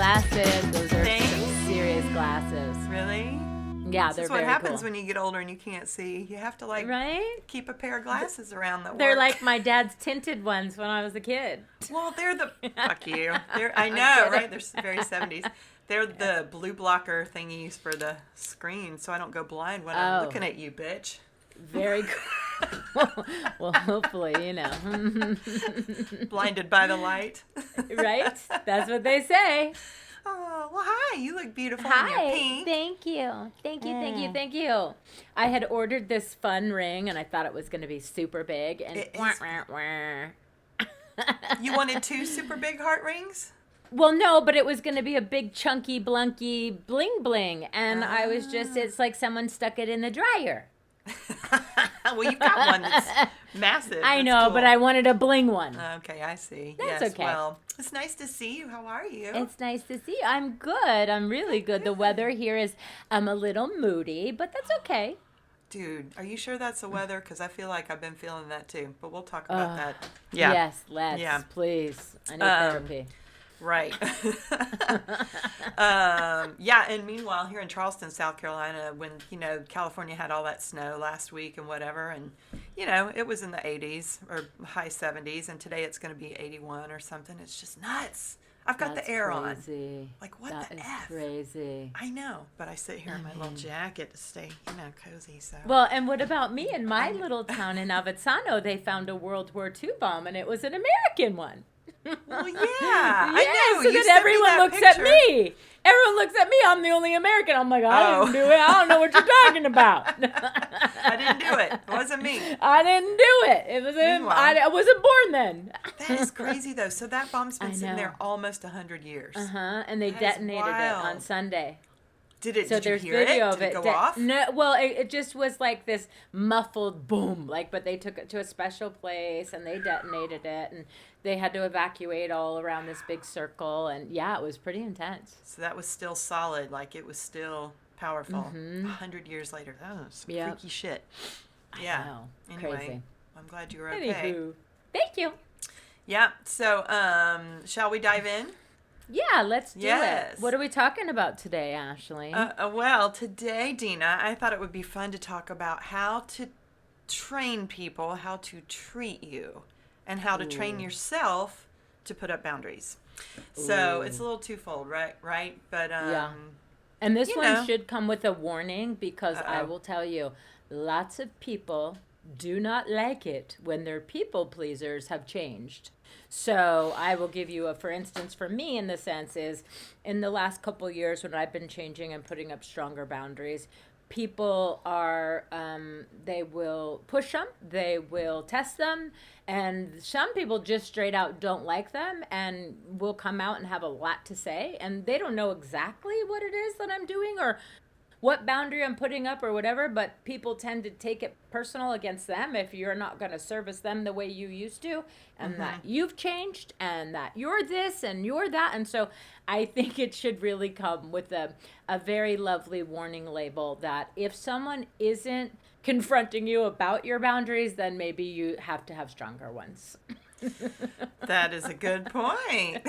glasses. Those are Thanks. some serious glasses. Really? Yeah, This they're is what very happens cool. when you get older and you can't see. You have to Right? keep a pair of glasses around that They're work. like my dad's tinted ones when I was a kid. Well, they're the fuck you. I know, kidding. right? They're very 70s. They're the blue blocker thingies for the screen, so I don't go blind when I'm looking at you, bitch. Very cool. Well, hopefully, Blinded by the light. Right? That's what they say. Oh, well, hi. You look beautiful in your Hi. pink. Thank you. Thank you. I had ordered this fun ring, and I thought it was going to be super big. And It is. You wanted 2 super big heart rings? Well, no, but it was going to be a big, chunky, blunky bling bling. And I was it's like someone stuck it in the dryer. Well, you've got one that's massive. I That's know, cool. but I wanted a bling one. Okay, I see. That's yes, okay. Well, it's nice to see you. How are you? It's nice to see you. I'm good. I'm really good. The weather here is a little moody, but that's okay. Dude, are you sure that's the weather? Because I feel like I've been feeling that too. But we'll talk about that. Yeah. Yes, let's. Yeah. Please. I need therapy. Right. Yeah, and meanwhile, here in Charleston, South Carolina, when, California had all that snow last week and whatever, and, it was in the 80s or high 70s, and today it's going to be 81 or something. It's just nuts. I've got the air crazy. on. Like, what That the is F? crazy. I know, but I sit here in my little jacket to stay, cozy, so. Well, and what about me in my little town in Avezzano? They found a World War II bomb, and it was an American one. Well, yeah. I know. So You then sent me everyone that looks at picture. me. Everyone looks at me. I'm the only American. I'm like, I didn't do it. I don't know what you're talking about. I didn't do it. It wasn't me. I didn't do it. It was I wasn't born then. That is crazy, though. So that bomb's been I sitting know. there almost 100 years. And they That is detonated it wild. on Sunday. Did So you there's hear video it? of Did it. it go off? No, well, it just was like this muffled boom, but they took it to a special place and they detonated it, and they had to evacuate all around this big circle, and yeah, it was pretty intense. So that was still solid. Like, it was still powerful. 100 years later. That was some Yep. freaky shit. I Yeah. know. Anyway, Crazy. I'm glad you were okay. Anywho, thank you. Yeah. So, shall we dive in? Yeah, let's do Yes. it. What are we talking about today, Ashley? Well, today, Dina, I thought it would be fun to talk about how to train people, how to treat you, and how to train yourself to put up boundaries. So it's a little twofold, right? But Yeah. And this one know. should come with a warning because I Uh-oh. will tell you, lots of people do not like it when their people pleasers have changed. So I will give you for instance, for me in the sense is, in the last couple years when I've been changing and putting up stronger boundaries, people are, they will push them, they will test them, and some people just straight out don't like them and will come out and have a lot to say, and they don't know exactly what it is that I'm doing or what boundary I'm putting up or whatever, but people tend to take it personal against them if you're not going to service them the way you used to, and that you've changed and that you're this and you're that. And so I think it should really come with a very lovely warning label that if someone isn't confronting you about your boundaries, then maybe you have to have stronger ones. that is a good point.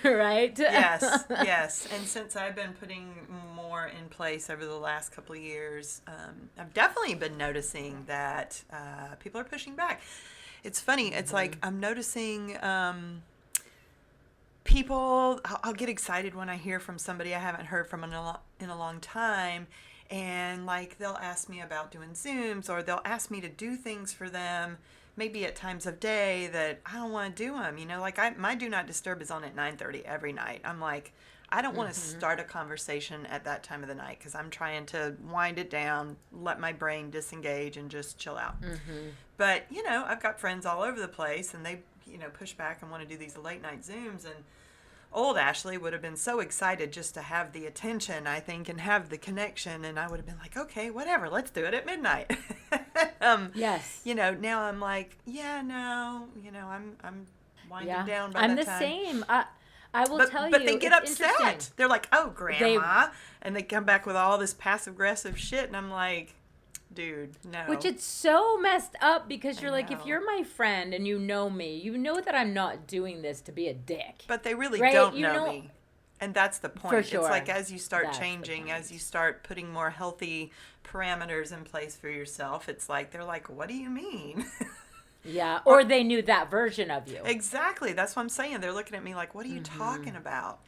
Right? Yes. And since I've been putting more in place over the last couple of years, I've definitely been noticing that people are pushing back. It's funny. It's like I'm noticing people, I'll get excited when I hear from somebody I haven't heard from in a long time. And like they'll ask me about doing Zooms, or they'll ask me to do things for them maybe at times of day that I don't want to do them. Like my do not disturb is on at 9:30 every night. I'm like, I don't want to start a conversation at that time of the night because I'm trying to wind it down, let my brain disengage and just chill out. But, I've got friends all over the place, and they, push back and want to do these late night Zooms, and old Ashley would have been so excited just to have the attention, I think, and have the connection. And I would have been like, okay, whatever, let's do it at midnight. Yes. Now I'm like, yeah, no, I'm winding down by I'm that the time. same. I will tell you. But they get it's upset. interesting. They're like, oh, Grandma. And they come back with all this passive-aggressive shit. And I'm like, dude, no. Which it's so messed up because you're I like, if know. you're my friend and you know me, you know that I'm not doing this to be a dick. But they really Right? don't You know know- me. And that's the For point. It's like sure. as you start That's the changing, as you point. start putting more healthy parameters in place for yourself, it's like they're like, "What do you mean?" Yeah. Or Or they knew that version of you. exactly, that's what I'm saying. They're looking at me like, "What are you talking about?"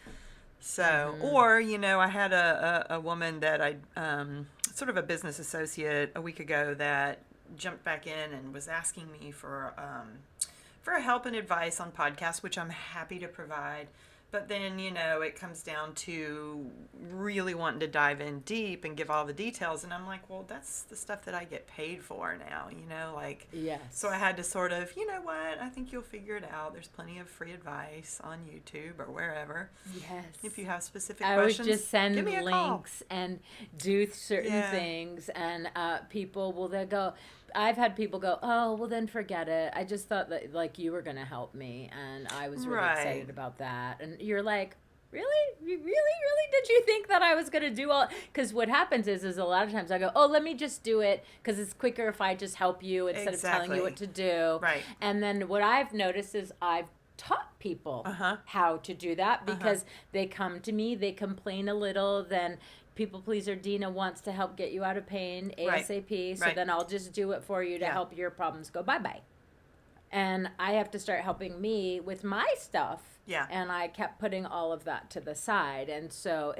So, Mm-hmm. or I had a woman that sort of a business associate a week ago that jumped back in and was asking me for help and advice on podcasts, which I'm happy to provide. But then, it comes down to really wanting to dive in deep and give all the details. And I'm like, well, that's the stuff that I get paid for now, like, so I Yes. had to sort of, you know what, I think you'll figure it out. There's plenty of free advice on YouTube or wherever. If Yes. you have specific I would questions, just give send me a call. links and do certain Yeah, things, and people will then go. I've had people go, "Oh, well, then forget it. I just thought that like you were gonna help me, and I was really right. excited about that." And you're like, "Really? You really did you think that I was gonna do all?" Because what happens is a lot of times I go, "Oh, let me just do it because it's quicker if I just help you instead of telling you what Exactly. to do." Right. And then what I've noticed is I've taught people Uh huh. how to do that Uh huh. because they come to me, they complain a little, then people pleaser Dina wants to help get you out of pain Right. ASAP, so Right. then I'll just do it for you to Yeah. help your problems go bye bye. And I have to start helping me with my stuff. Yeah. And I kept putting all of that to the side. And so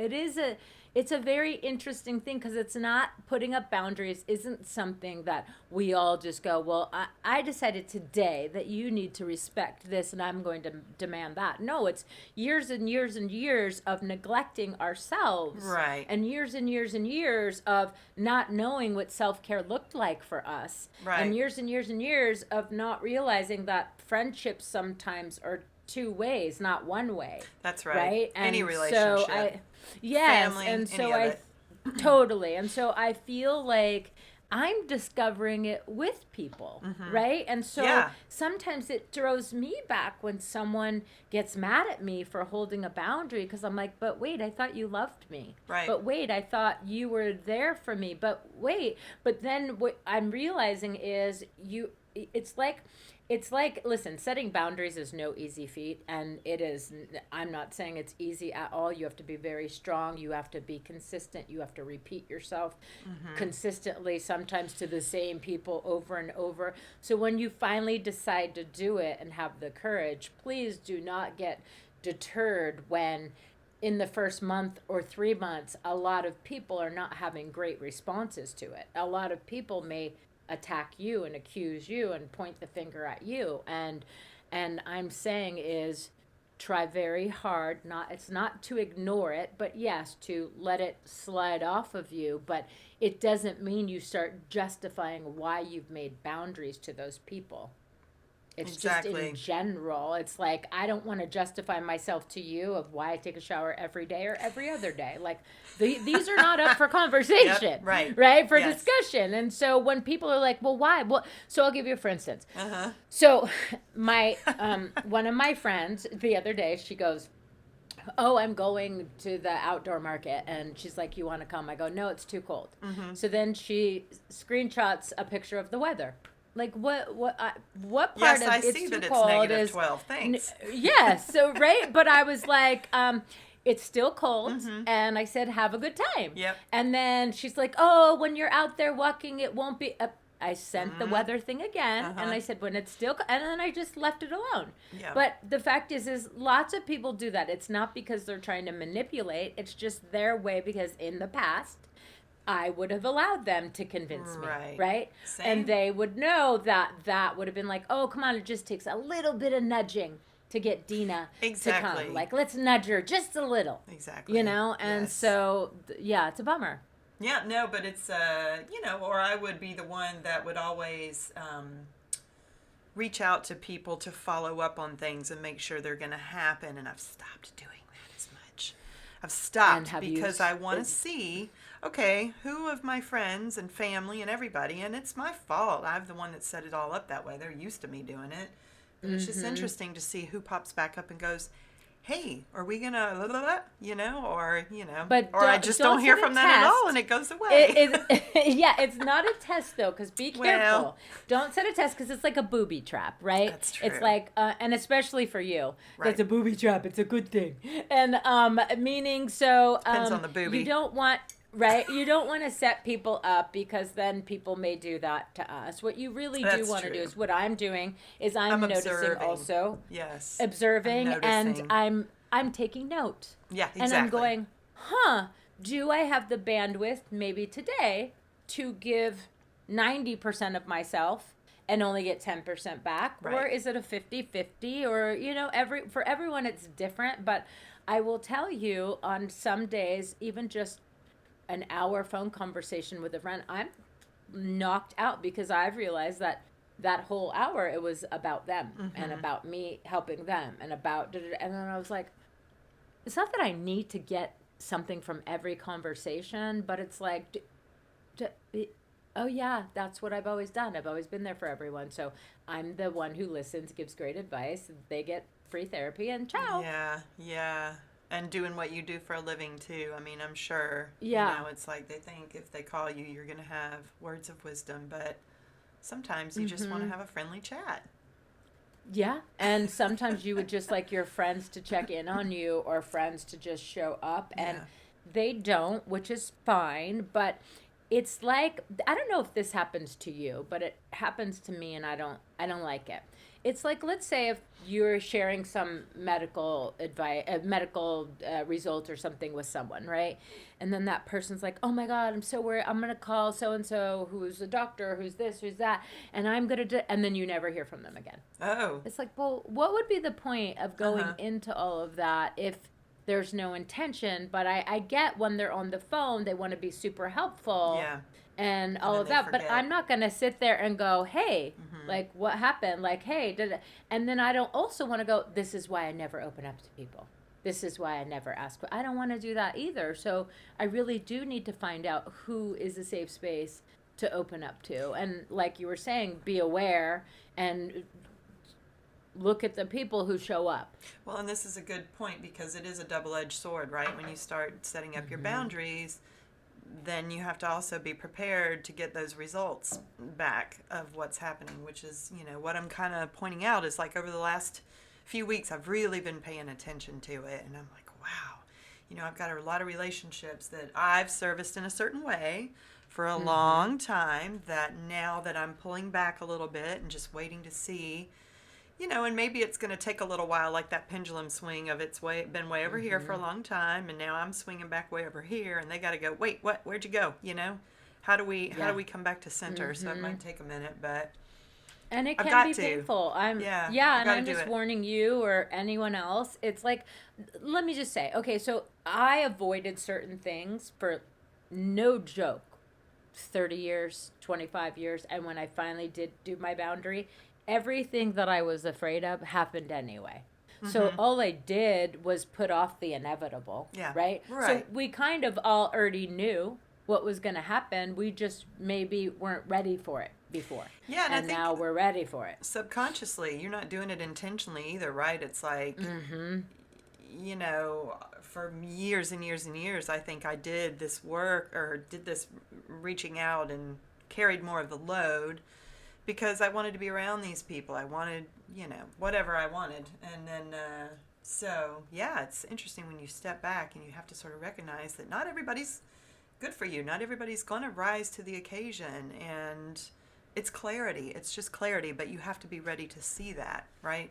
it's a very interesting thing because it's not putting up boundaries isn't something that we all just go, well, I decided today that you need to respect this and I'm going to demand that. No, it's years and years and years of neglecting ourselves Right. and years of not knowing what self-care looked like for us Right. and years of not realizing that friendships sometimes are two ways, not one way, That's right. right? Any And so relationship, yes, family, and any so of it. totally, and so I feel like I'm discovering it with people, right? And so Yeah. sometimes it throws me back when someone gets mad at me for holding a boundary because I'm like, but wait, I thought you loved me. Right. But wait, I thought you were there for me. But wait, but then what I'm realizing is it's like listen, setting boundaries is no easy feat, and I'm not saying it's easy at all. You have to be very strong, you have to be consistent, you have to repeat yourself consistently, sometimes to the same people over and over. So when you finally decide to do it and have the courage, please do not get deterred when in the first month or 3 months, a lot of people are not having great responses to it. A lot of people may attack you and accuse you and point the finger at you. And I'm saying is try very hard. Not it's not to ignore it, but yes, to let it slide off of you. But it doesn't mean you start justifying why you've made boundaries to those people. It's just in Exactly. general. It's like I don't want to justify myself to you of why I take a shower every day or every other day. Like these are not up for Yep. conversation, Right. right? For Yes. discussion. And so when people are like, "Well, why?" Well, so I'll give you for instance. Uh huh. So my one of my friends the other day, she goes, "Oh, I'm going to the outdoor market," and she's like, "You want to come?" I go, "No, it's too cold." So then she screenshots a picture of the weather. Like what part Yes, of I it's see too that it's cold negative is 12. Thanks. yes, so right, but I was like it's still cold, and I said have a good time. Yep. And then she's like, "Oh, when you're out there walking it won't be I sent the weather thing again, and Uh-huh. I said when it's still and then I just left it alone. Yeah. But the fact is lots of people do that. It's not because they're trying to manipulate, it's just their way because in the past I would have allowed them to convince me, Right. right? Same. And they would know that that would have been like, oh, come on, it just takes a little bit of nudging to get Dina to Exactly. come. Like, let's nudge her just a little, Exactly. you know? And Yes. so, yeah, it's a bummer. Yeah, no, but it's, or I would be the one that would always reach out to people to follow up on things and make sure they're going to happen. And I've stopped doing that as much. I've And stopped have you, because I want to see, okay, who of my friends and family and everybody, and it's my fault. I'm the one that set it all up that way. They're used to me doing it. But it's just interesting to see who pops back up and goes, hey, are we gonna, blah, blah, blah, or, But or I just don't don't hear set a from them at all and test. it goes away. Yeah, it's not a test though, because be Well, careful. Don't set a test because it's like a booby trap, right? that's It's true. like, and especially for you, that's Right. a booby trap. It's a good thing, and meaning so Depends on the you booby. don't want. Right? You don't want to set people up because then people may do that to us. What you really do That's want to do true. is what I'm doing is I'm I'm noticing observing. also, Yes. I'm observing, and noticing. I'm taking note. Yeah, And I'm exactly. going, huh, do I have the bandwidth maybe today to give 90% of myself and only get 10% back? Or Right. is it a 50-50? Or, for everyone it's different. But I will tell you on some days, even just an hour phone conversation with a friend, I'm knocked out because I've realized that that whole hour it was about them and Mm-hmm. about me helping them and about and then I was like, it's not that I need to get something from every conversation, but it's like, oh yeah, that's what I've always done. I've always been there for everyone. So I'm the one who listens, gives great advice. They get free therapy, and ciao. Yeah, yeah. And doing what you do for a living too. I mean, I'm sure, Yeah. it's like they think if they call you, you're going to have words of wisdom, but sometimes you just want to Mm-hmm. have a friendly chat. Yeah. And sometimes you would just like your friends to check in on you or friends to just show up, and Yeah. they don't, which is fine. But it's like, I don't know if this happens to you, but it happens to me, and I don't like it. It's like, let's say if you're sharing some medical advice, medical result or something with someone, right? And then that person's like, "Oh my God, I'm so worried. I'm gonna call so and so, who's a doctor, who's this, who's that, and I'm gonna," and then you never hear from them again. Oh. It's like, well, what would be the point of going Uh-huh. into all of that if there's no intention? But I get when they're on the phone, they want to be super helpful Yeah. and And all then of they that. But forget. I'm not going to sit there and go, hey, Mm-hmm. like, what happened? Like, hey, and then I don't also want to go, this is why I never open up to people. This is why I never ask. I don't want to do that either. So I really do need to find out who is a safe space to open up to. And like you were saying, be aware and look at the people who show up. Well, and this is a good point because it is a double-edged sword, right? When you start setting up your Mm-hmm. boundaries, then you have to also be prepared to get those results back of what's happening, which is, what I'm kind of pointing out is like over the last few weeks, I've really been paying attention to it. And I'm like, wow, I've got a lot of relationships that I've serviced in a certain way for a Mm-hmm. long time that now that I'm pulling back a little bit and just waiting to see, and maybe it's going to take a little while, like that pendulum swing of it's been way over here for Mm-hmm. a long time, and now I'm swinging back way over here, and they got to go. Wait, what? Where'd you go? How do Yeah. we come back to center? So it Mm-hmm. might take a minute, but And it I've can got be to. painful. Yeah, Yeah, I've and got to I'm do just it. warning you or anyone else. It's like, let me just say, okay, so I avoided certain things for no joke 30 years, 25 years. And when I finally did do my boundary, everything that I was afraid of happened anyway. So Mm-hmm. all I did was put off the inevitable, Yeah. right? So Right. we kind of all already knew what was going to happen. We just maybe weren't ready for it before. Yeah, and I And now think we're ready for it. subconsciously, you're not doing it intentionally either, right? It's like, Mm-hmm. for years and years and years, I think I did this work or did this reaching out and carried more of the load because I wanted to be around these people. I wanted, whatever I wanted. And then, so yeah, it's interesting when you step back and you have to sort of recognize that not everybody's good for you. Not everybody's going to rise to the occasion. And it's clarity. It's just clarity, but you have to be ready to see that, right?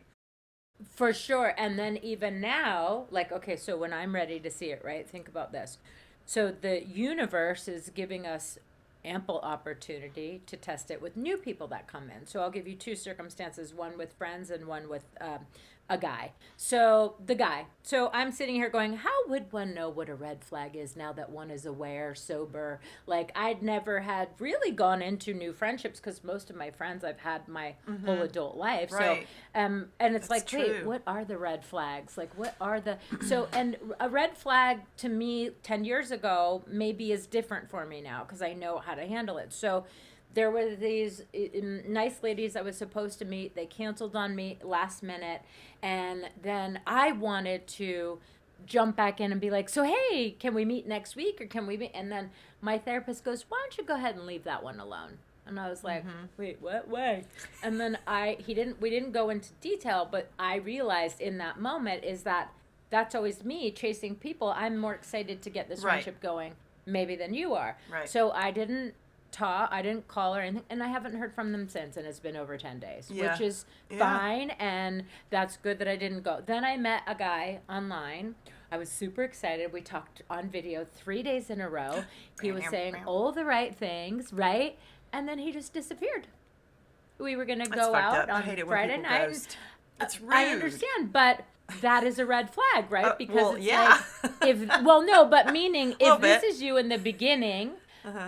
For sure. And then even now, like, okay, so when I'm ready to see it, right? Think about this. So the universe is giving us ample opportunity to test it with new people that come in. So I'll give you two circumstances, one with friends and one with a guy. So the guy. So I'm sitting here going, how would one know what a red flag is now that one is aware, sober? Like I'd never had really gone into new friendships because most of my friends I've had my whole Mm-hmm. adult life. So Right. and it's That's like, wait, true. what are the red flags? Like, what are the so? And a red flag to me 10 years ago maybe is different for me now because I know how to handle it. So there were these nice ladies I was supposed to meet. They canceled on me last minute. And then I wanted to jump back in and be like, so, hey, can we meet next week or can we meet? And then my therapist goes, why don't you go ahead and leave that one alone? And I was like, wait, what? Why? And then we didn't go into detail, but I realized in that moment is that that's always me chasing people. I'm more excited to get this Right. friendship going maybe than you are. Right. So I didn't call her anything, and I haven't heard from them since, and it's been over 10 days, Yeah. which is Yeah. fine, and that's good that I didn't go. Then I met a guy online. I was super excited. We talked on video 3 days in a row. He was saying all the right things, right? And then he just disappeared. We were going to That's go fucked out up. I on hate it when Friday people night. ghost. It's rude. I understand, but that is a red flag, right? Because well, it's yeah. like, no, but meaning Little if this bit. is you in the beginning,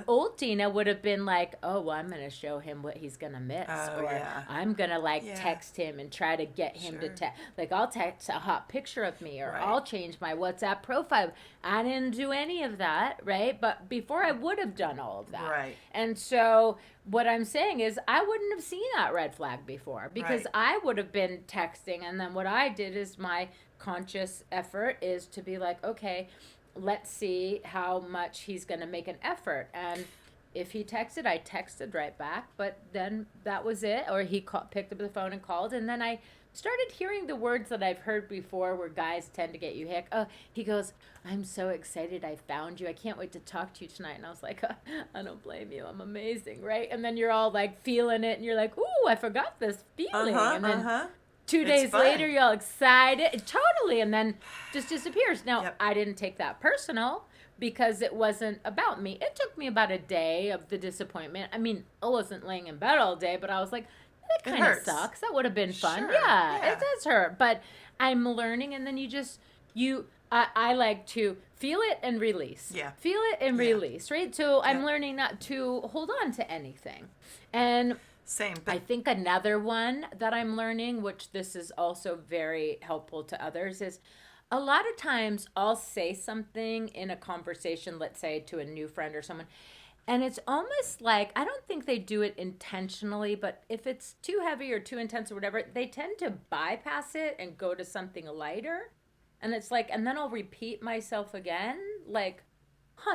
old Tina would have been like, oh, well, I'm going to show him what he's going to miss. Oh, or yeah. I'm going to Yeah. text him and try to get him to Sure. text. Like, I'll text a hot picture of me or Right. I'll change my WhatsApp profile. I didn't do any of that, right? But before I would have done all of that. Right. And so what I'm saying is I wouldn't have seen that red flag before because Right. I would have been texting. And then what I did is my conscious effort is to be like, okay, let's see how much he's going to make an effort. And if he texted, I texted right back, but then that was it. Or he picked up the phone and called, and then I started hearing the words that I've heard before where guys tend to get you hick. Oh, he goes, I'm so excited I found you. I can't wait to talk to you tonight. And I was like, I don't blame you. I'm amazing, right? And then you're all like feeling it, and you're like, ooh, I forgot this feeling. And then 2 days fun. later, you're all excited. Totally. And then just disappears. Now, Yep. I didn't take that personal because it wasn't about me. It took me about a day of the disappointment. I mean, I wasn't laying in bed all day, but I was like, that kind of hurts. sucks. That would have been fun. Sure. Yeah, Yeah. it does hurt. But I'm learning, and then I like to feel it and release. Yeah. Feel it and Yeah. release, right? So I'm Yeah. learning not to hold on to anything. And Same. I But think another one that I'm learning, which this is also very helpful to others, is a lot of times I'll say something in a conversation, let's say to a new friend or someone, and it's almost like, I don't think they do it intentionally, but if it's too heavy or too intense or whatever, they tend to bypass it and go to something lighter. And it's like, and then I'll repeat myself again, like,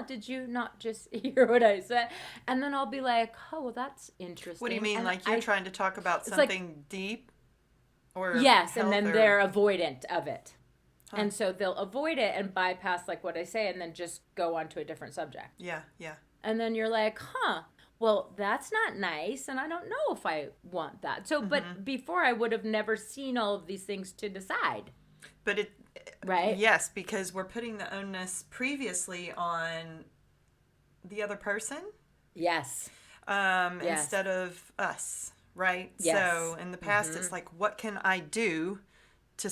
did you not just hear what I said? And then I'll be like, oh, well, that's interesting. what do you mean? And Like you're trying to talk about it's like- something deep? Or Yes, and health then or- they're avoidant of it. And so they'll avoid it and bypass like what I say and then just go on to a different subject. Yeah, yeah. And then you're like, well, that's not nice. And I don't know if I want that. So, but before I would have never seen all of these things to decide. But it Right? yes, because we're putting the onus previously on the other person Yes. Yes. instead of us, right? Yes. So in the past, it's like, what can I do to,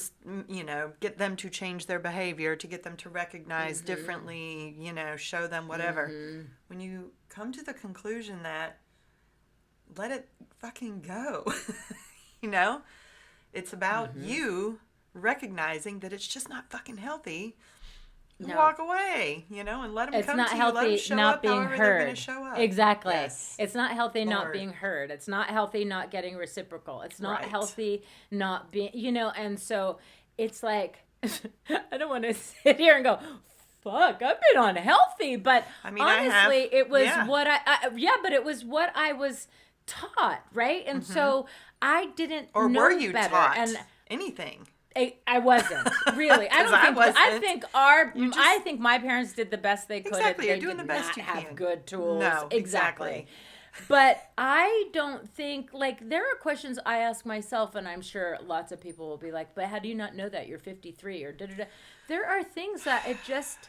get them to change their behavior, to get them to recognize differently, show them whatever. When you come to the conclusion that let it fucking go, it's about you recognizing that it's just not fucking healthy. No. Walk away, and let them It's come not to you. Let them healthy show not up being however they're going heard. to show up. Exactly. Yes. It's not healthy not Lord. being heard. It's not healthy not getting reciprocal. It's not Right. healthy not being, and so it's like, I don't want to sit here and go, fuck, I've been unhealthy. But I mean, I have. honestly, it was Yeah. what but it was what I was taught, right? And so I didn't Or know were you better. taught And anything? I wasn't really. I 'Cause don't I think. I wasn't. think You just- I think my parents did the best they could. Exactly, They you're doing did the best not you have can. good tools. No, exactly. exactly. But I don't think there are questions I ask myself, and I'm sure lots of people will be like, "But how do you not know that you're 53 or da da da?" There are things that it just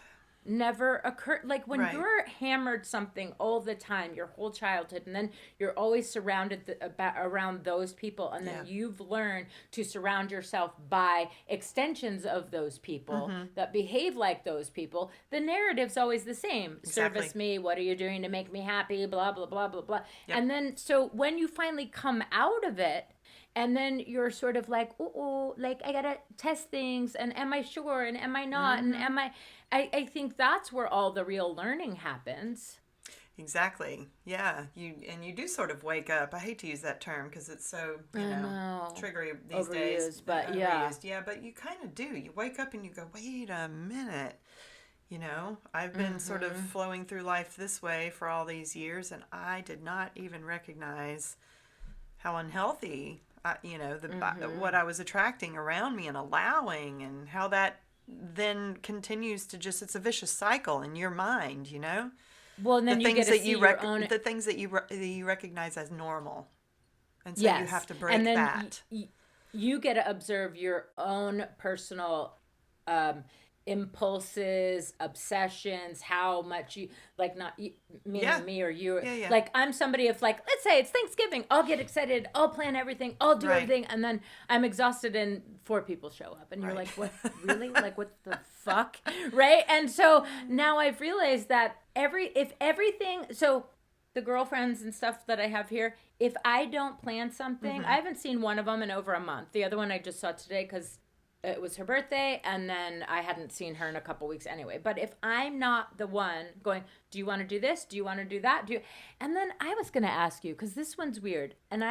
never occurred. Like when Right. you're hammered something all the time, your whole childhood, and then you're always surrounded around those people, and then Yeah. you've learned to surround yourself by extensions of those people that behave like those people. The narrative's always the same. Exactly. Service me. What are you doing to make me happy? Blah blah blah blah blah. Yep. And then so when you finally come out of it. And then you're sort of like, oh, like I gotta test things, and am I sure, and am I not, and am I think that's where all the real learning happens. Exactly. Yeah. You do sort of wake up. I hate to use that term because it's so, I know. triggery these days. Overused, but yeah. Overused. Yeah, but you kind of do. You wake up and you go, wait a minute. I've been sort of flowing through life this way for all these years, and I did not even recognize how unhealthy, what I was attracting around me and allowing, and how that then continues to just, it's a vicious cycle in your mind. Well, and The then you get things to that see you your own. the things that you recognize as normal, and so you Yes. have to And break then that. you get to observe your own personal um, impulses, obsessions, how much you like, not Yeah, meaning me or you. yeah, yeah. Like, I'm somebody, if, like, let's say it's Thanksgiving, I'll get excited, I'll plan everything, I'll do Right. everything, and then I'm exhausted and four people show up. And you're Right. like, what, really? Like, what the fuck? Right? And so now I've realized that if everything, so the girlfriends and stuff that I have here, if I don't plan something, I haven't seen one of them in over a month. The other one I just saw today because it was her birthday, and then I hadn't seen her in a couple weeks anyway. But if I'm not the one going, do you want to do this? Do you want to do that? And then I was going to ask you, because this one's weird. And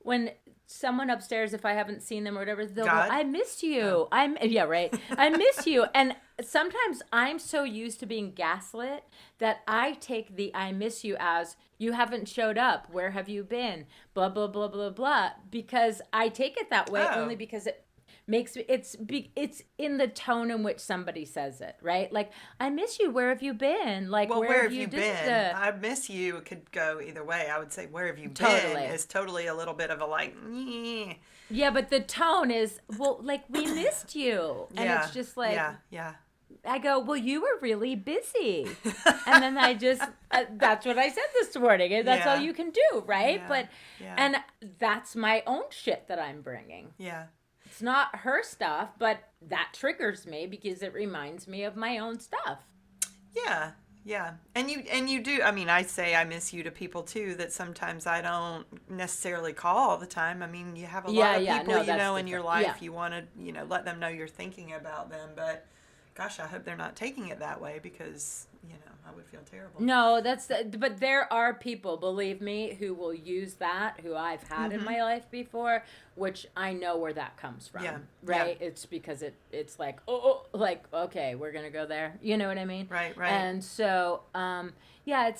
when someone upstairs, if I haven't seen them or whatever, they'll go, God? I miss you. Oh. Yeah, right. I miss you. And sometimes I'm so used to being gaslit that I take the I miss you as, you haven't showed up. Where have you been? Blah, blah, blah, blah, blah. Because I take it that way Oh. only because it makes it's in the tone in which somebody says it, right? Like, I miss you. Where have you been? Like, Well, where where have have you did been? the I miss you could go either way. I would say, where have you been? Totally. Is totally a little bit of a like, "Nyeh." Yeah, but the tone is, well, like, we missed you. And Yeah. it's just like, Yeah. I go, well, you were really busy. And then I just, that's what I said this morning. And that's all Yeah. you can do, right? Yeah. But, Yeah. and that's my own shit that I'm bringing. Yeah. It's not her stuff, but that triggers me because it reminds me of my own stuff. Yeah. Yeah. And you do, I mean, I say I miss you to people too that sometimes I don't necessarily call all the time. I mean, you have a lot of people, No, in that's your different. life, Yeah. you want to, let them know you're thinking about them, but gosh, I hope they're not taking it that way because, I would feel terrible. No, but there are people, believe me, who will use that, who I've had in my life before, which I know where that comes from. Yeah. Right? Yeah. It's because it's like, like, okay, we're going to go there. You know what I mean? Right. And so, yeah,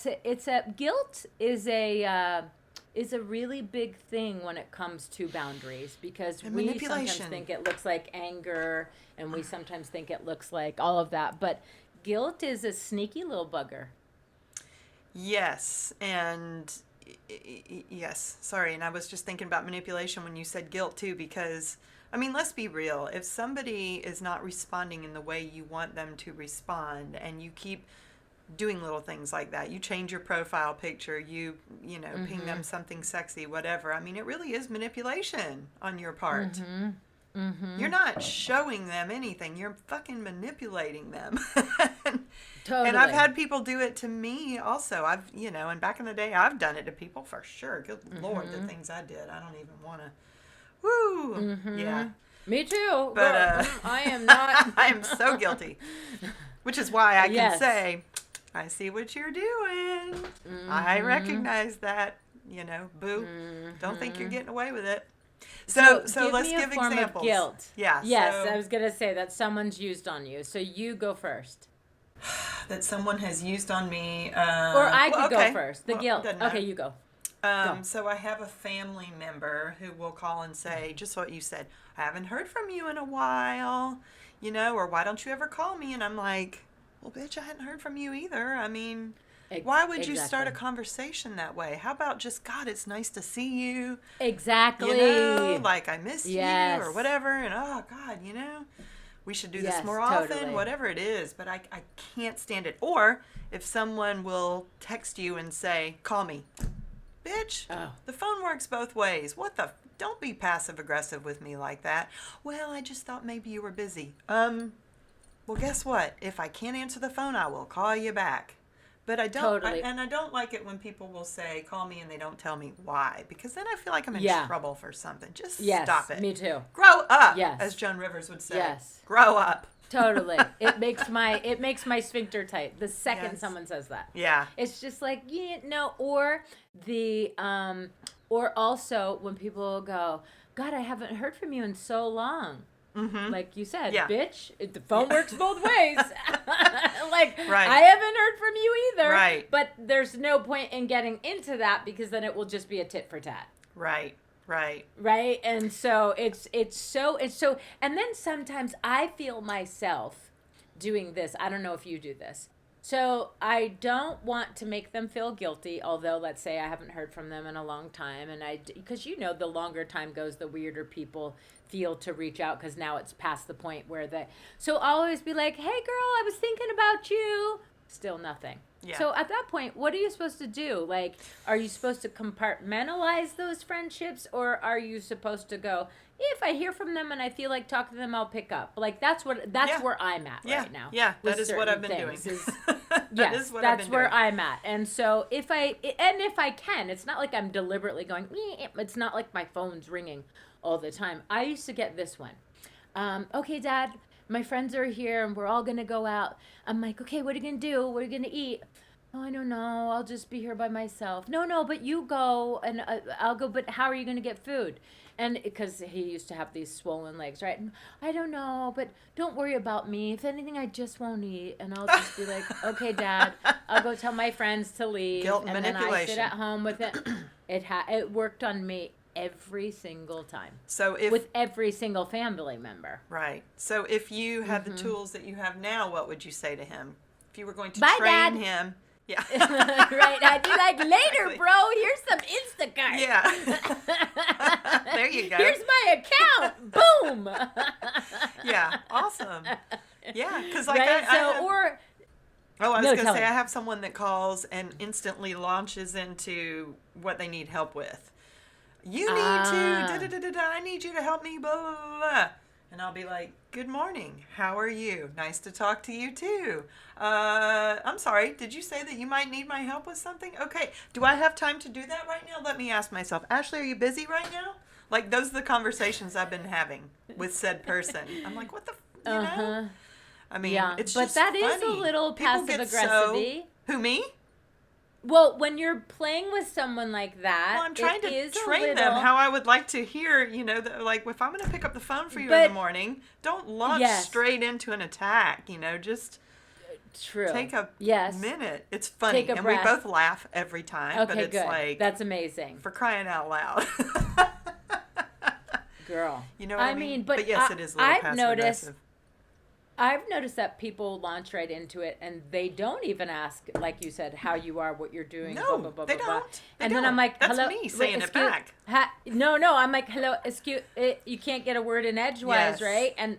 guilt is a really big thing when it comes to boundaries, because And we manipulation. sometimes think it looks like anger, and we sometimes think it looks like all of that, but guilt is a sneaky little bugger. Yes, and yes, sorry, and I was just thinking about manipulation when you said guilt too, because I mean, let's be real. If somebody is not responding in the way you want them to respond, and you keep doing little things like that, you change your profile picture, you ping them something sexy, whatever. I mean, it really is manipulation on your part. You're not showing them anything. You're fucking manipulating them. Totally. And I've had people do it to me also. And back in the day, I've done it to people for sure. Good Lord, the things I did. I don't even want to. Woo! Yeah. Me too. But I am not. I am so guilty. Which is why I can Yes. say, I see what you're doing. I recognize that. Boo. Don't think you're getting away with it. So let's me a give form examples. Of guilt. Yeah. Yes, so I was gonna say that someone's used on you. So you go first, that someone has used on me. or I could okay. go first. The Well, guilt. doesn't Okay, matter. you go. So I have a family member who will call and say, just what you said, I haven't heard from you in a while, or why don't you ever call me? And I'm like, well, bitch, I hadn't heard from you either. I mean, why would you start a Exactly. conversation that way? How about just, God, it's nice to see you. Exactly. Like I miss Yes. you or whatever. And oh, God, we should do this Yes, more often, totally. whatever it is. But I can't stand it. Or if someone will text you and say, call me. Bitch, the phone works both ways. Don't be passive aggressive with me like that. Well, I just thought maybe you were busy. Well, guess what? If I can't answer the phone, I will call you back. But I don't, Totally. and I don't like it when people will say, call me and they don't tell me why, because then I feel like I'm in Yeah. trouble for something. Just Yes, stop it. me too. Grow up, as Yes. Joan Rivers would say. Yes. Grow up. Totally. It makes my sphincter tight the second Yes. someone says that. Yeah. It's just like, yeah, no, or the or also when people go, God, I haven't heard from you in so long. Like you said, Yeah. bitch, the phone works both ways. Like, Right. I haven't heard from you either. Right. But there's no point in getting into that because then it will just be a tit for tat. Right. Right. Right? And so it's so and then sometimes I feel myself doing this. I don't know if you do this. So I don't want to make them feel guilty, although let's say I haven't heard from them in a long time, and because the longer time goes, the weirder people feel to reach out because now it's past the point where so I'll always be like, hey girl, I was thinking about you. Still nothing. Yeah. So at that point, what are you supposed to do? Like, are you supposed to compartmentalize those friendships, or are you supposed to go, if I hear from them and I feel like talking to them, I'll pick up? Like, that's Yeah. where I'm at Yeah. right now. Yeah. with That is what I've certain been doing. things, That yes, is what I've that's been where doing. I'm at. And so if I can, it's not like I'm deliberately going, it's not like my phone's ringing all the time. I used to get this one. Okay, Dad, my friends are here and we're all going to go out. I'm like, okay, what are you going to do? What are you going to eat? Oh, I don't know. I'll just be here by myself. No, but you go and I'll go. But how are you going to get food? And because he used to have these swollen legs, right? And I don't know, but don't worry about me. If anything, I just won't eat. And I'll just be like, okay, Dad, I'll go tell my friends to leave. Guilt and then I sit manipulation. at home with it. It worked on me every single time. So if With every single family member. right. So if you had the tools that you have now, what would you say to him? If you were going to Bye, train Dad. him. Yeah. Right? I'd be like, later, bro. Here's some Instacart. Yeah. There you go. Here's my account. Boom. Yeah. Awesome. Yeah. Because like Right? I have, I was No, going to tell say me. I have someone that calls and instantly launches into what they need help with. You need to, I need you to help me, blah, blah, blah, blah. And I'll be like, good morning. How are you? Nice to talk to you too. I'm sorry. Did you say that you might need my help with something? Okay. Do I have time to do that right now? Let me ask myself. Ashley, are you busy right now? Like, those are the conversations I've been having with said person. I'm like, what the, you know? I mean, Yeah, it's but just that is funny. a little People get passive-aggressive-y. Who, me? Well, when you're playing with someone like that, Well, I'm trying it to is train a little, them how I would like to hear, like, if I'm going to pick up the phone for you in But- the morning, don't launch Yes. straight into an attack, just True. take a Yes. minute. It's funny. Take a And breath. we both laugh every time, but Okay, it's good. like, That's amazing. for crying out loud. Girl. You know what I mean? But yes, it is a little I've passive-aggressive. I've noticed that people launch right into it and they don't even ask, like you said, how you are, what you're doing, No, blah, blah, blah, they blah, blah. don't. They And then I'm don't. like, That's hello. me saying it excuse- back. No, I'm like, hello, excuse, you can't get a word in edgewise, Yes. right?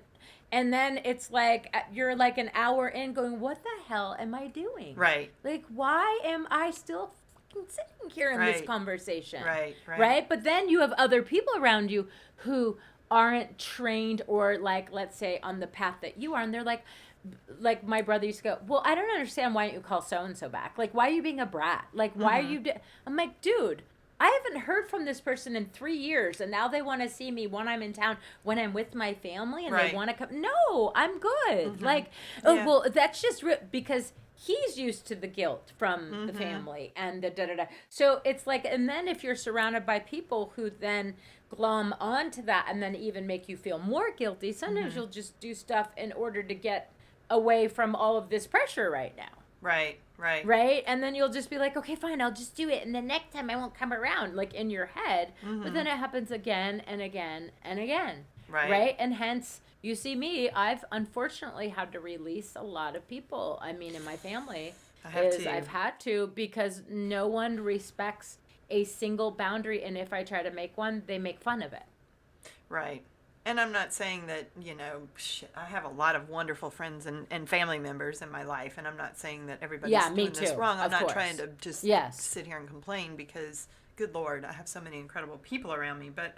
And then it's like, you're like an hour in going, what the hell am I doing? Right. Like, why am I still fucking sitting here in this Right. conversation? Right. Right? But then you have other people around you who aren't trained or like, let's say on the path that you are. And they're like my brother used to go, well, I don't understand why don't you call so-and-so back? Like, why are you being a brat? Like, why are you, I'm like, dude, I haven't heard from this person in 3 years. And now they want to see me when I'm in town, when I'm with my family and Right. they want to come. No, I'm good. Like, Yeah. well, that's just because he's used to the guilt from the family and the da-da-da. So it's like, and then if you're surrounded by people who then glom onto that and then even make you feel more guilty, sometimes you'll just do stuff in order to get away from all of this pressure right now. Right. Right? And then you'll just be like, okay, fine, I'll just do it. And the next time I won't come around, like in your head. But then it happens again and again and again. Right. And hence, you see me, I've unfortunately had to release a lot of people. I mean, in my family, I've had to because no one respects a single boundary. And if I try to make one, they make fun of it. Right. And I'm not saying that, I have a lot of wonderful friends and family members in my life, and I'm not saying that everybody's me doing this too, wrong. I'm of not course. trying to just Yes. sit here and complain because, good Lord, I have so many incredible people around me. But,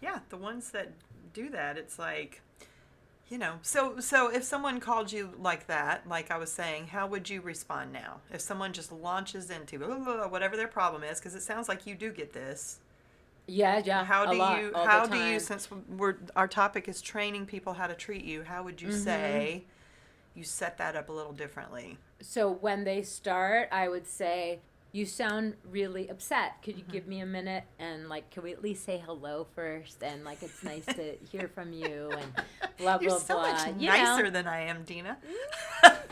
yeah, the ones that do that, it's like, So if someone called you like that, like I was saying, how would you respond now? If someone just launches into whatever their problem is, because it sounds like you do get this. Yeah, yeah, How a do lot, you all the how do you time. since our topic is training people how to treat you, how would you Mm-hmm. say you set that up a little differently? So when they start, I would say, "You sound really upset. Could you Hmm. give me a minute and like, can we at least say hello first? And like, it's nice to hear from you and blah You're blah so much blah. You know, nicer than I am, Dina.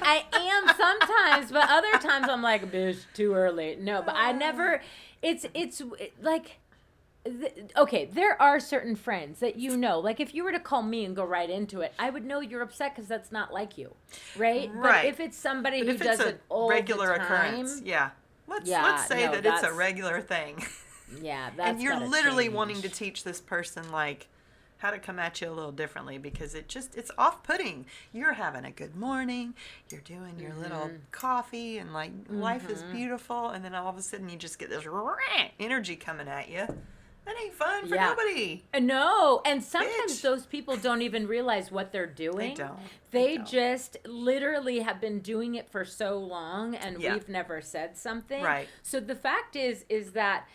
I am sometimes, but other times I'm like, bitch, too early. No, but I never. It's like okay, there are certain friends that you know. Like if you were to call me and go right into it, I would know you're upset because that's not like you, right? But Right. if it's somebody But who if it's does a it all the regular occurrence, time, yeah. Let's yeah, say no, that it's a that's regular thing. yeah, And that's you're gotta literally wanting to change. teach this person like how to come at you a little differently because it's off-putting. You're having a good morning, you're doing your little Mm-hmm. coffee and like life is Mm-hmm. beautiful, and then all of a sudden you just get this energy coming at you. That ain't fun for Yeah. nobody, No, and sometimes bitch. those people don't even realize what they're They doing. don't. They They don't. just literally have been doing it for so long and Yeah. we've never said something. Right. So the fact is that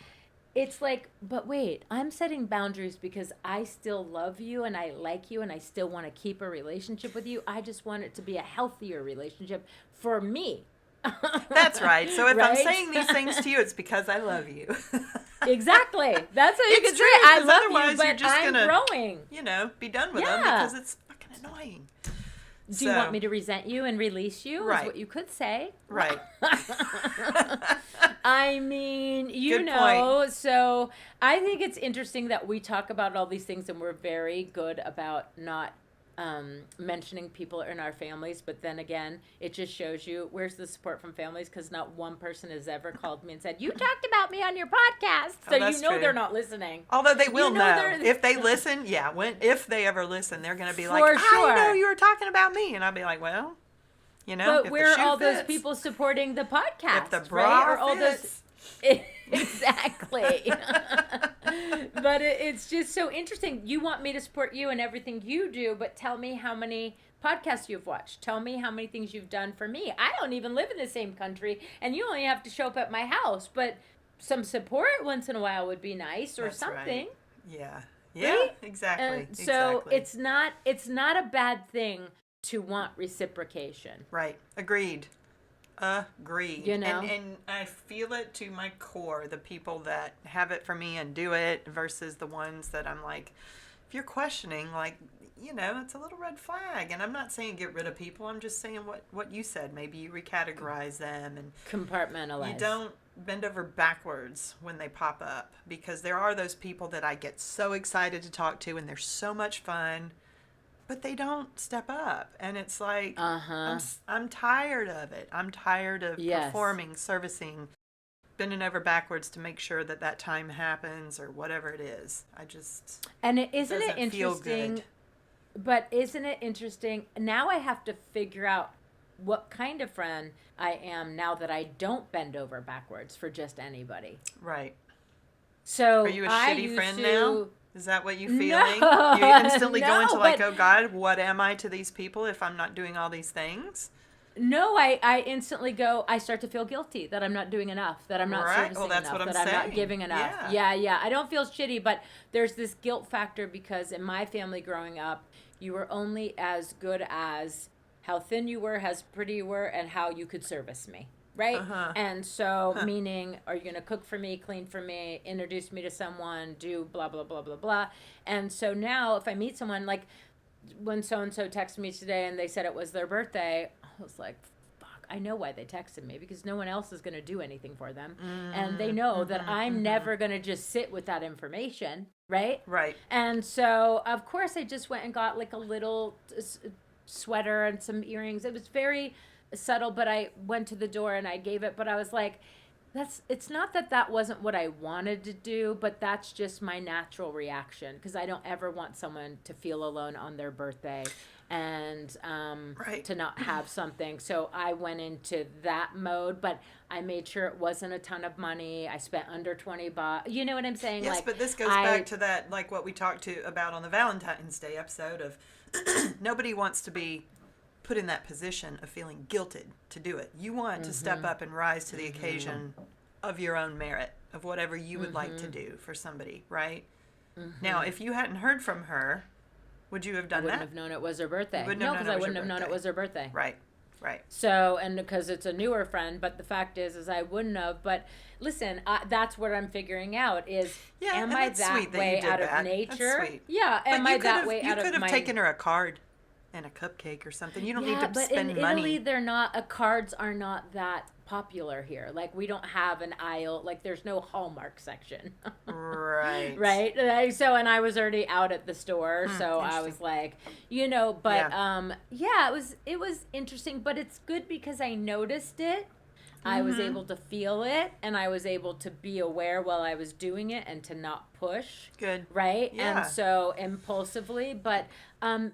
it's like, but wait, I'm setting boundaries because I still love you and I like you and I still want to keep a relationship with you. I just want it to be a healthier relationship for me. That's right. So if I'm Right? saying these things to you, it's because I love you. Exactly. That's what you It's can say. true, I because love you, otherwise you're but just I'm gonna, growing. be done with them Yeah. because it's fucking annoying. Do you want So, me to resent you and release you? Is right, what you could say. right. I mean, Good point. so I think it's interesting that we talk about all these things and we're very good about not mentioning people in our families. But then again, it just shows you where's the support from families because not one person has ever called me and said, "You talked about me on your podcast." So Oh, you that's know they're true. not listening. Although they You will know know they're if they listen. Yeah, if they ever listen, they're gonna be like, for "I know sure. you were talking about me," and I'll be like, "Well, But if the where are shoe all those fits, people supporting the if the podcast, right? bra Or all those fits." exactly. But it's just so interesting. You want me to support you in everything you do, but tell me how many podcasts you've watched. Tell me how many things you've done for me. I don't even live in the same country, and you only have to show up at my house. But some support once in a while would be nice, or That's something, right. Yeah. Yeah. right? And Exactly. so Exactly. it's not a bad thing to want reciprocation. Right. Agreed. Agreed. You And know. I feel it to my core, the people that have it for me and do it versus the ones that I'm like, if you're questioning, like, it's a little red flag. And I'm not saying get rid of people. I'm just saying what you said. Maybe you recategorize them and you Compartmentalize. don't bend over backwards when they pop up because there are those people that I get so excited to talk to and they're so much fun, but they don't step up, and it's like I'm Uh-huh. I'm tired of it. I'm tired of Yes. performing, servicing, bending over backwards to make sure that that time happens or whatever it is. And It isn't it doesn't feel good. interesting? But isn't it interesting? Now I have to figure out what kind of friend I am now that I don't bend over backwards for just anybody. Right. Are So you a I shitty used friend now? to Is that what you no, feeling? You instantly go into no, like, but oh God, what am I to these people if I'm not doing all these things? no, I instantly go, I start to feel guilty that I'm not doing enough, that I'm not Right. Well, servicing that's what enough, I'm that I'm not saying. giving enough. Yeah. Yeah, yeah. I don't feel shitty, but there's this guilt factor because in my family growing up, you were only as good as how thin you were, how pretty you were, and how you could service me. Uh Right? huh. And so, Huh. meaning, are you going to cook for me, clean for me, introduce me to someone, do blah, blah, blah, blah, blah. And so now, if I meet someone, like when so and so texted me today and they said it was their birthday, I was like, fuck, I know why they texted me because no one else is going to do anything for them. And they know that I'm Mm-hmm. never going to just sit with that information, right? Right. And so, of course, I just went and got like a little sweater and some earrings. It was very subtle, but I went to the door and I gave it. But I was like, it's not that that wasn't what I wanted to do, but that's just my natural reaction because I don't ever want someone to feel alone on their birthday and Right. to not have something. So I went into that mode, but I made sure it wasn't a ton of money. I spent under 20 bucks. You know what I'm saying? Yes, Like but this goes back I to that, like what we talked to about on the Valentine's Day episode of nobody wants to be put in that position of feeling guilted to do it. You want to step up and rise to the occasion of your own merit, of whatever you would like to do for somebody, right? Now, if you hadn't heard from her, would you have I done wouldn't that? have known it was her birthday. You wouldn't No, have known because it I was your wouldn't have known it birthday. was her birthday. Right, right. So, and because it's a newer friend, but the fact is I wouldn't have. But listen, that's what I'm figuring out is, Yeah, am and I that's that sweet that you way did out of that. nature? That's sweet. Yeah, am But I you could that have way you out could of have my? taken her a card and a cupcake or something. You don't need Yeah, to but in spend Italy, money. they're not. Cards are not that popular here. Like we don't have an aisle. Like there's no Hallmark section. Right. Right. So, and I was already out at the store, so I was Interesting. like, but Yeah. yeah, it was interesting, but it's good because I noticed it. I was able to feel it, and I was able to be aware while I was doing it and to not push. Good. Right. And Yeah. so impulsively, but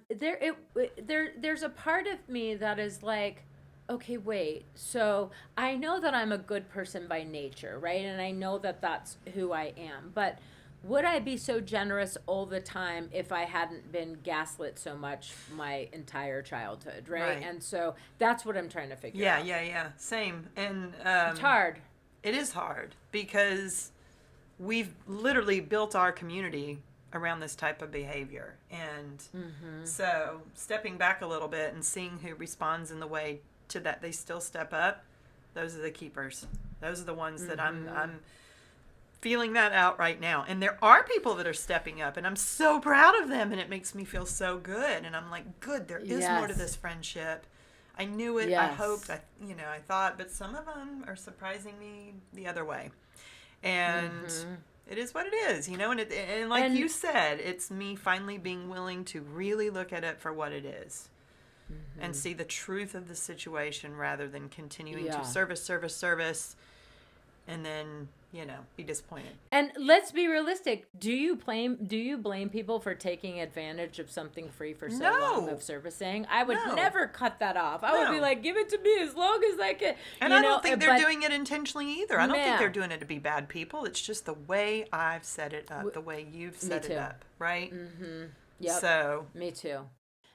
there's a part of me that is like, okay, wait. So I know that I'm a good person by nature, right? And I know that that's who I am. But would I be so generous all the time if I hadn't been gaslit so much my entire childhood, right? Right. And so that's what I'm trying to figure Yeah, out. yeah, yeah. Same. And It's hard. it is hard because we've literally built our community around this type of behavior. And so stepping back a little bit and seeing who responds in the way to that they still step up, those are the keepers. Those are the ones that I'm feeling that out right now. And there are people that are stepping up and I'm so proud of them and it makes me feel so good. And I'm like, good, there is more to Yes. this friendship. I knew it, I Yes. hoped, I thought, but some of them are surprising me the other way. And it is what it is, and like And you said, it's me finally being willing to really look at it for what it is and see the truth of the situation rather than continuing Yeah. to service, and then, be disappointed. And let's be realistic. Do you blame people for taking advantage of something free for so long No. of servicing? I would No. never cut that off. I would be No. like, give it to me as long as I can. And You I know, don't think they're but doing it intentionally either. I don't think No. they're doing it to be bad people. It's just the way I've set it up, the way you've set it too. up, right? Yep. So, Me too.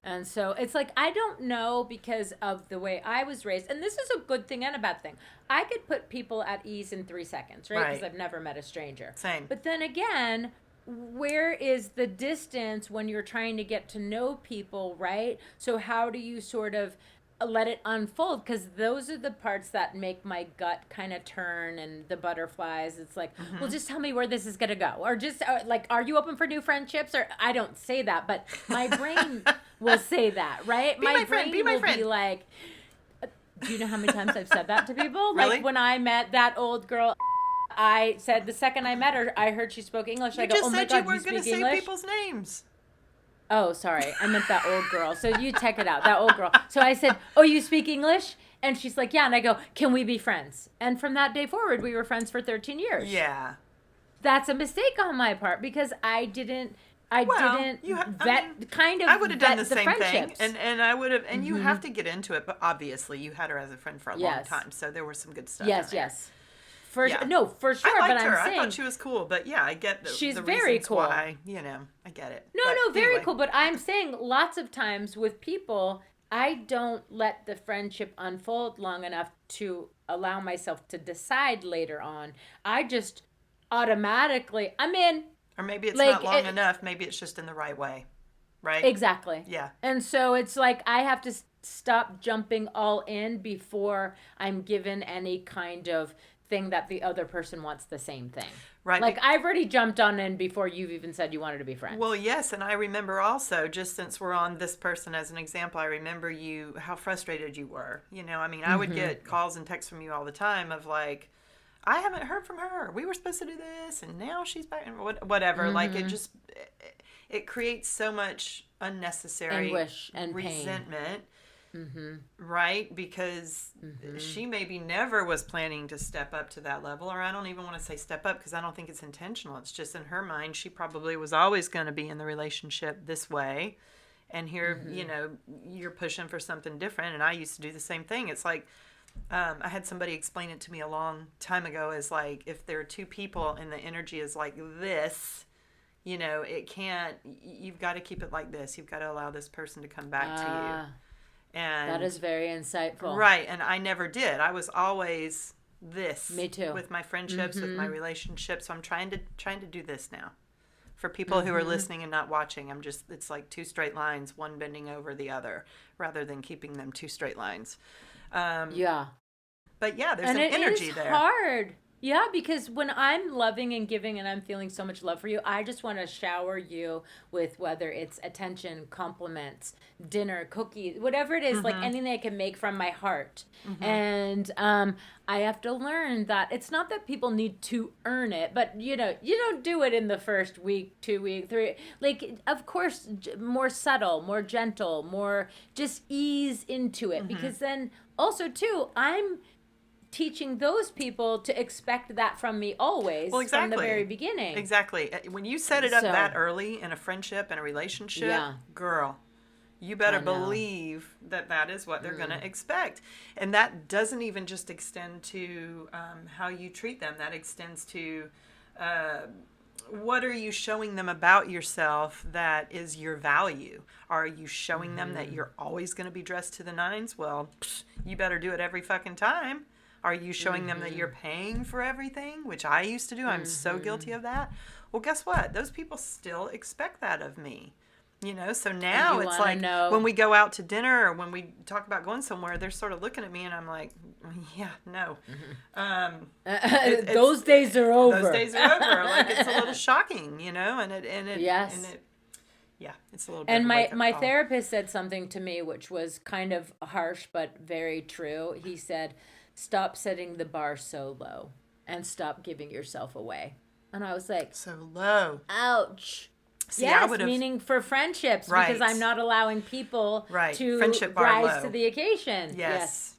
And so it's like, I don't know because of the way I was raised. And this is a good thing and a bad thing. I could put people at ease in 3 seconds, right? Because Right. I've never met a stranger. Same. But then again, where is the distance when you're trying to get to know people, right? So how do you sort of let it unfold? Because those are the parts that make my gut kind of turn and the butterflies. It's like, well, just tell me where this is going to go. Or just like, are you open for new friendships? Or I don't say that, but my brain will say that, right? Be my friend, brain be my will friend. be like, do you know how many times I've said that to people? Really? Like when I met that old girl, I said the second I met her, I heard she spoke English. I you go, just oh my said God, you you weren't going to speak say English? people's names. Oh, sorry. I meant that old girl. So you check it out, that old girl. So I said, oh, you speak English? And she's like, yeah. And I go, can we be friends? And from that day forward, we were friends for 13 years. Yeah. That's a mistake on my part because I didn't Well, vet I would have done the vet same thing, friendships. and I would have, and you have to get into it. But obviously, you had her as a friend for a long Yes. time, so there was some good stuff. Yes, in there. yes. For Yeah. no, for sure. I liked but her. I'm I saying thought she was cool, but yeah, I get She's the very reasons cool. why. I get it. No, But no, very anyway. cool. But I'm saying lots of times with people, I don't let the friendship unfold long enough to allow myself to decide later on. I just automatically, I'm in. Or maybe it's Like, not long it- enough. Maybe it's just in the right way, right? Exactly. Yeah. And so it's like I have to stop jumping all in before I'm given any kind of thing that the other person wants the same thing. Right. Like I've already jumped on in before you've even said you wanted to be friends. Well, yes, and I remember also, just since we're on this person as an example, I remember how frustrated you were. I would get calls and texts from you all the time of like, I haven't heard from her. We were supposed to do this, and now she's back, and whatever. Like it creates so much unnecessary Anguish and pain. resentment right? Because she maybe never was planning to step up to that level, or I don't even want to say step up because I don't think it's intentional. It's just in her mind, she probably was always going to be in the relationship this way. And here, you're pushing for something different. And I used to do the same thing. It's like, I had somebody explain it to me a long time ago as like, if there are two people and the energy is like this, it can't, you've got to keep it like this. You've got to allow this person to come back to you. And that is very insightful. Right. And I never did. I was always this. Me too. With my friendships, with my relationships. So I'm trying to do this now. For people who are listening and not watching, it's like two straight lines, one bending over the other, rather than keeping them two straight lines. Yeah. But yeah, there's an energy there. It's hard. Yeah, because when I'm loving and giving and I'm feeling so much love for you, I just want to shower you with whether it's attention, compliments, dinner, cookies, whatever it is, like anything I can make from my heart. And I have to learn that it's not that people need to earn it, but you don't do it in the first week, 2 week, 3. Like, of course, more subtle, more gentle, more just ease into it. Because then also too, I'm teaching those people to expect that from me always, from the very beginning. Exactly. When you set it up that early in a friendship and a relationship, girl, you better believe that is what they're going to expect. And that doesn't even just extend to how you treat them. That extends to what are you showing them about yourself that is your value? Are you showing them that you're always going to be dressed to the nines? Well, you better do it every fucking time. Are you showing them that you're paying for everything, which I used to do? I'm so guilty of that. Well, guess what? Those people still expect that of me. So now it's like when we go out to dinner or when we talk about going somewhere, they're sort of looking at me and I'm like, yeah, no. Those days are over. Those days are over. Like, it's a little shocking, Yes. Yeah, it's a little bit And of a my wake-up call. therapist said something to me which was kind of harsh but very true. He said, stop setting the bar so low and stop giving yourself away. And I was like, so low. Ouch. See, yes, meaning for friendships, because I'm not allowing people to Friendship bar rise low. to the occasion. Yes.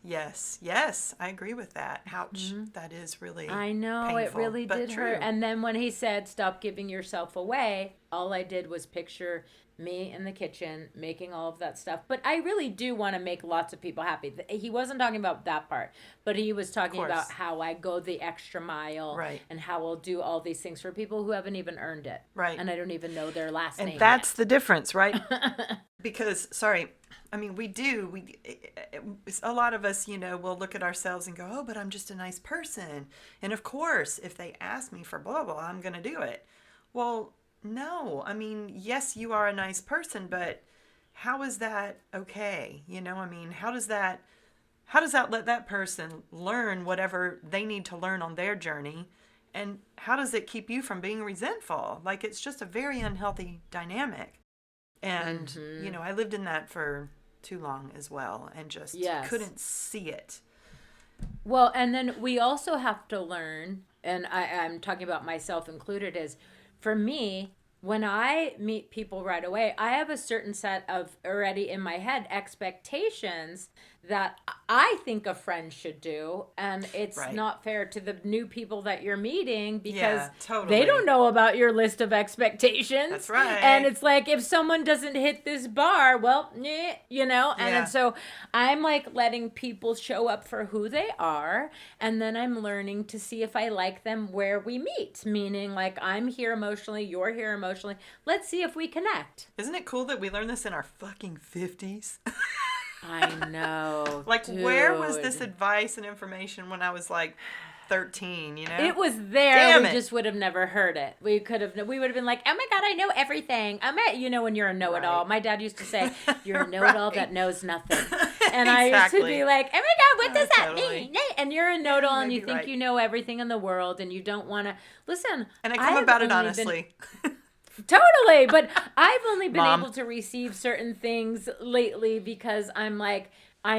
I agree with that. Ouch. That is really I know, painful, it really did true. hurt. And then when he said, stop giving yourself away, all I did was picture me in the kitchen making all of that stuff. But I really do want to make lots of people happy. He wasn't talking about that part, but he was talking about how I go the extra mile and how I'll do all these things for people who haven't even earned it. Right. And I don't even know their last name. And that's yet. the difference, right? Because, a lot of us, will look at ourselves and go, oh, but I'm just a nice person. And of course, if they ask me for blah, blah, I'm going to do it. Well, no, yes, you are a nice person, but how is that okay? How does that let that person learn whatever they need to learn on their journey? And how does it keep you from being resentful? Like, it's just a very unhealthy dynamic. And, I lived in that for too long as well and just couldn't see it. Well, and then we also have to learn, and I'm talking about myself included, is for me, when I meet people right away, I have a certain set of already in my head expectations that I think a friend should do. And it's not fair to the new people that you're meeting because they don't know about your list of expectations. That's right. And it's like, if someone doesn't hit this bar, well, and then so I'm like letting people show up for who they are. And then I'm learning to see if I like them where we meet, meaning like I'm here emotionally, you're here emotionally. Let's see if we connect. Isn't it cool that we learned this in our fucking 50s? I know. Like, dude. Where was this advice and information when I was like 13, It was there. We just would have never heard it. We would have been like, oh my God, I know everything. When you're a know-it-all. My dad used to say, you're a know-it-all that knows nothing. And I used to be like, oh my God, what does that mean? And you're a know-it-all and you think you know everything in the world and you don't want to listen. And I come about it honestly. Totally, but I've only been able to receive certain things lately because I'm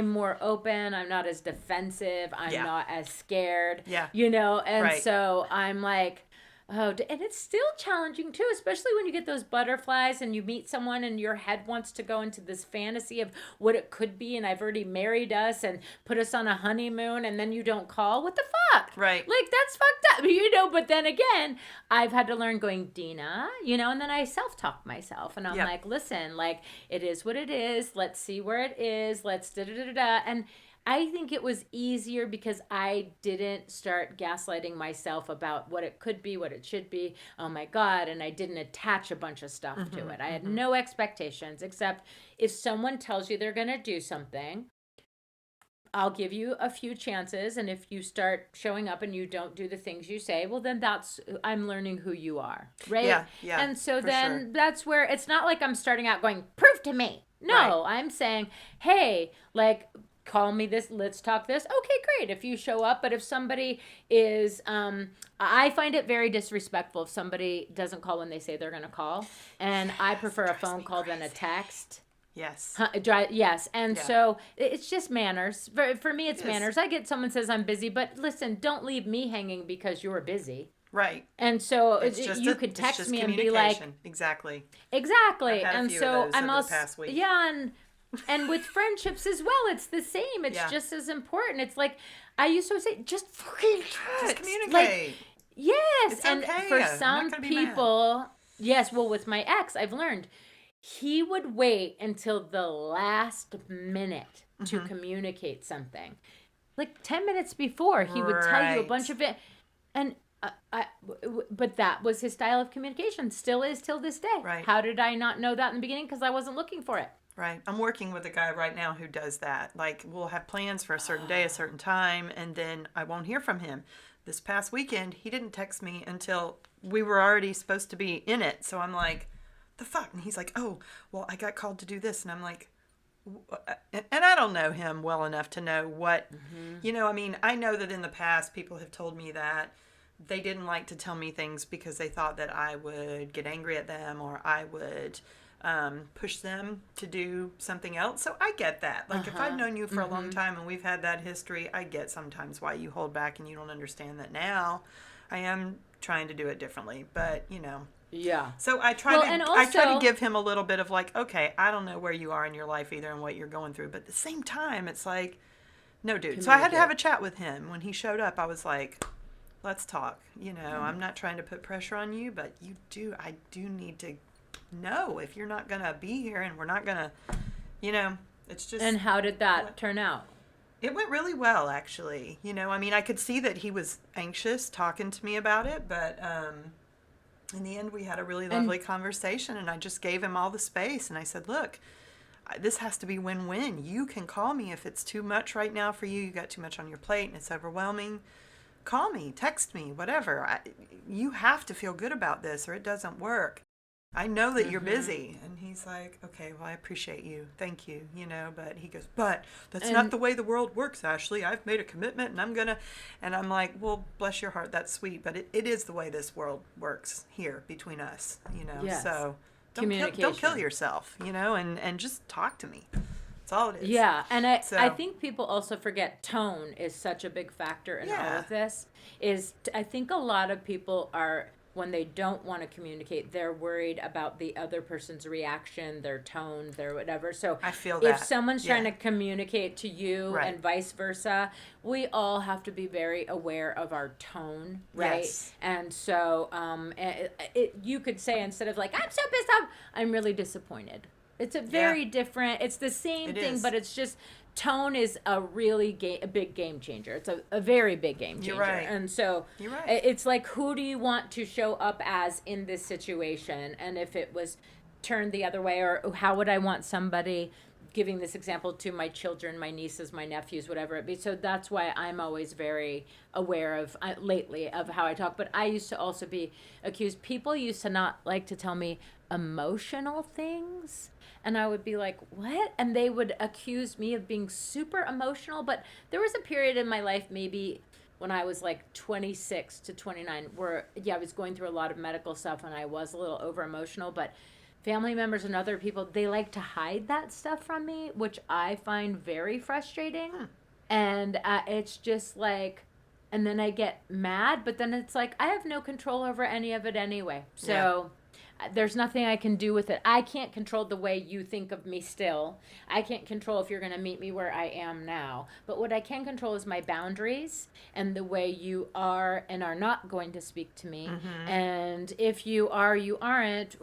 more open, I'm not as defensive, I'm not as scared, so I'm like, Oh, and it's still challenging too, especially when you get those butterflies and you meet someone and your head wants to go into this fantasy of what it could be. And I've already married us and put us on a honeymoon, and then you don't call. What the fuck? Right. Like, that's fucked up, But then again, I've had to learn going, Dina, and then I self talk myself. And I'm Yep. like, listen, like, it is what it is. Let's see where it is. Let's da da da da da. And I think it was easier because I didn't start gaslighting myself about what it could be, what it should be. Oh my God. And I didn't attach a bunch of stuff to it. I had no expectations except if someone tells you they're going to do something, I'll give you a few chances. And if you start showing up and you don't do the things you say, well, then I'm learning who you are. Right. Yeah. Yeah. And so for then sure. that's where it's not like I'm starting out going, prove to me. No, I'm saying, hey, like, call me this, let's talk this. Okay, great. If you show up, but if somebody is, I find it very disrespectful if somebody doesn't call when they say they're going to call. And I prefer a phone call than a text. Yes. Yes. And Yeah. so it's just manners. For me, it's It is. manners. I get someone says I'm busy, but listen, don't leave me hanging because you're busy. Right. And so you could it's text just me and be like, communication. Exactly. exactly. I've had a And few so of those I'm over also, the past week. yeah. And with friendships as well, it's the same. It's Yeah. just as important. It's like, I used to say, just fucking Just text. communicate. Like, yes. It's And okay. for I'm not some gonna be mad. people, yes, well, with my ex, I've learned he would wait until the last minute to communicate something. Like 10 minutes before, he would tell you a Right. bunch of it. And but that was his style of communication. Still is till this day. Right. How did I not know that in the beginning? Because I wasn't looking for it. Right. I'm working with a guy right now who does that. Like, we'll have plans for a certain day, a certain time, and then I won't hear from him. This past weekend, he didn't text me until we were already supposed to be in it. So I'm like, the fuck? And he's like, oh, well, I got called to do this. And I'm like, and I don't know him well enough to know what, I mean, I know that in the past people have told me that they didn't like to tell me things because they thought that I would get angry at them or I would push them to do something else. So I get that. Like, if I've known you for a long time and we've had that history, I get sometimes why you hold back and you don't understand that now. I am trying to do it differently, but Yeah. so I try Well, to and I try to also- give him a little bit of like, okay, I don't know where you are in your life either and what you're going through, but at the same time, it's like, no, dude. So I had to have a chat with him when he showed up. I was like, let's talk. I'm not trying to put pressure on you, but I do need to know if you're not gonna be here and we're not gonna, it's just. And how did that turn out? It went really well, actually. I mean, I could see that he was anxious talking to me about it, but in the end, we had a really lovely conversation, and I just gave him all the space. And I said, look, this has to be win-win. You can call me if it's too much right now for you. You got too much on your plate and it's overwhelming. Call me, text me, whatever. You have to feel good about this or it doesn't work. I know that you're busy. And he's like, okay, well, I appreciate you. Thank you, but he goes, but that's not the way the world works, Ashley. I've made a commitment and and I'm like, well, bless your heart. That's sweet. But it is the way this world works here between us, Yes. So don't Communication. kill yourself, and just talk to me. That's all it is. Yeah, and I So- think people also forget tone is such a big factor in all Yeah. of this. I think a lot of people are, when they don't want to communicate, they're worried about the other person's reaction, their tone, their whatever. So I feel if that. someone's trying Yeah. to communicate to you Right. and vice versa, we all have to be very aware of our tone, right? Yes. And so you could say, instead of like, I'm so pissed off, I'm really disappointed. It's a very different, it's the same It thing, is. but it's just tone is a really a big game changer. It's a very big game changer. You're right. And so You're right. it's like, who do you want to show up as in this situation? And if it was turned the other way, or how would I want somebody, giving this example to my children, my nieces, my nephews, whatever it be. So that's why I'm always very aware of, lately, of how I talk. But I used to also be accused. People used to not like to tell me emotional things. And I would be like, what? And they would accuse me of being super emotional. But there was a period in my life, maybe when I was like 26 to 29, where, I was going through a lot of medical stuff and I was a little over emotional. But family members and other people, they like to hide that stuff from me, which I find very frustrating. And it's just like, and then I get mad, but then it's like I have no control over any of it anyway. So there's nothing I can do with it. I can't control the way you think of me still. I can't control if you're going to meet me where I am now. But what I can control is my boundaries and the way you are and are not going to speak to me. And if you are, you aren't.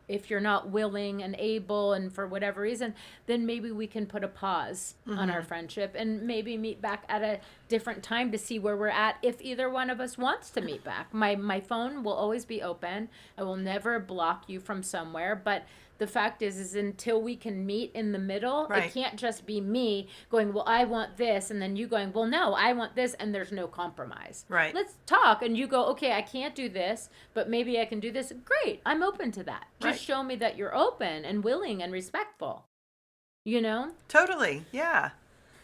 If you're not willing and able and for whatever reason, then maybe we can put a pause on our friendship and maybe meet back at a different time to see where we're at if either one of us wants to meet back. My phone will always be open. I will never block you from somewhere, but the fact is until we can meet in the middle, Right. it can't just be me going, well, I want this, and then you going, well, no, I want this, and there's no compromise. Right. Let's talk, and you go, okay, I can't do this, but maybe I can do this. Great, I'm open to that. Just Right. show me that you're open and willing and respectful. You know? Totally. Yeah.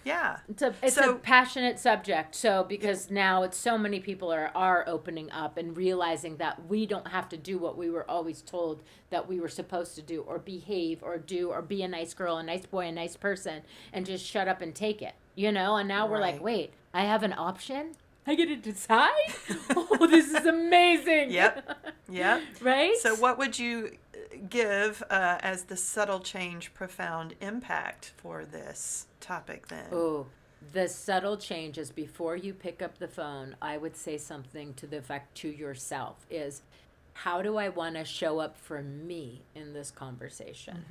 Yeah. It's a passionate subject. So because now it's so many people are opening up and realizing that we don't have to do what we were always told that we were supposed to do or behave or do or be a nice girl, a nice boy, a nice person and just shut up and take it. You know? And now we're like, Right. wait, I have an option? I get to decide? Oh, this is amazing. Yep. Yep. Right? So what would you give as the subtle change, profound impact for this topic then? Oh, the subtle changes before you pick up the phone, I would say something to the effect to yourself is, how do I want to show up for me in this conversation?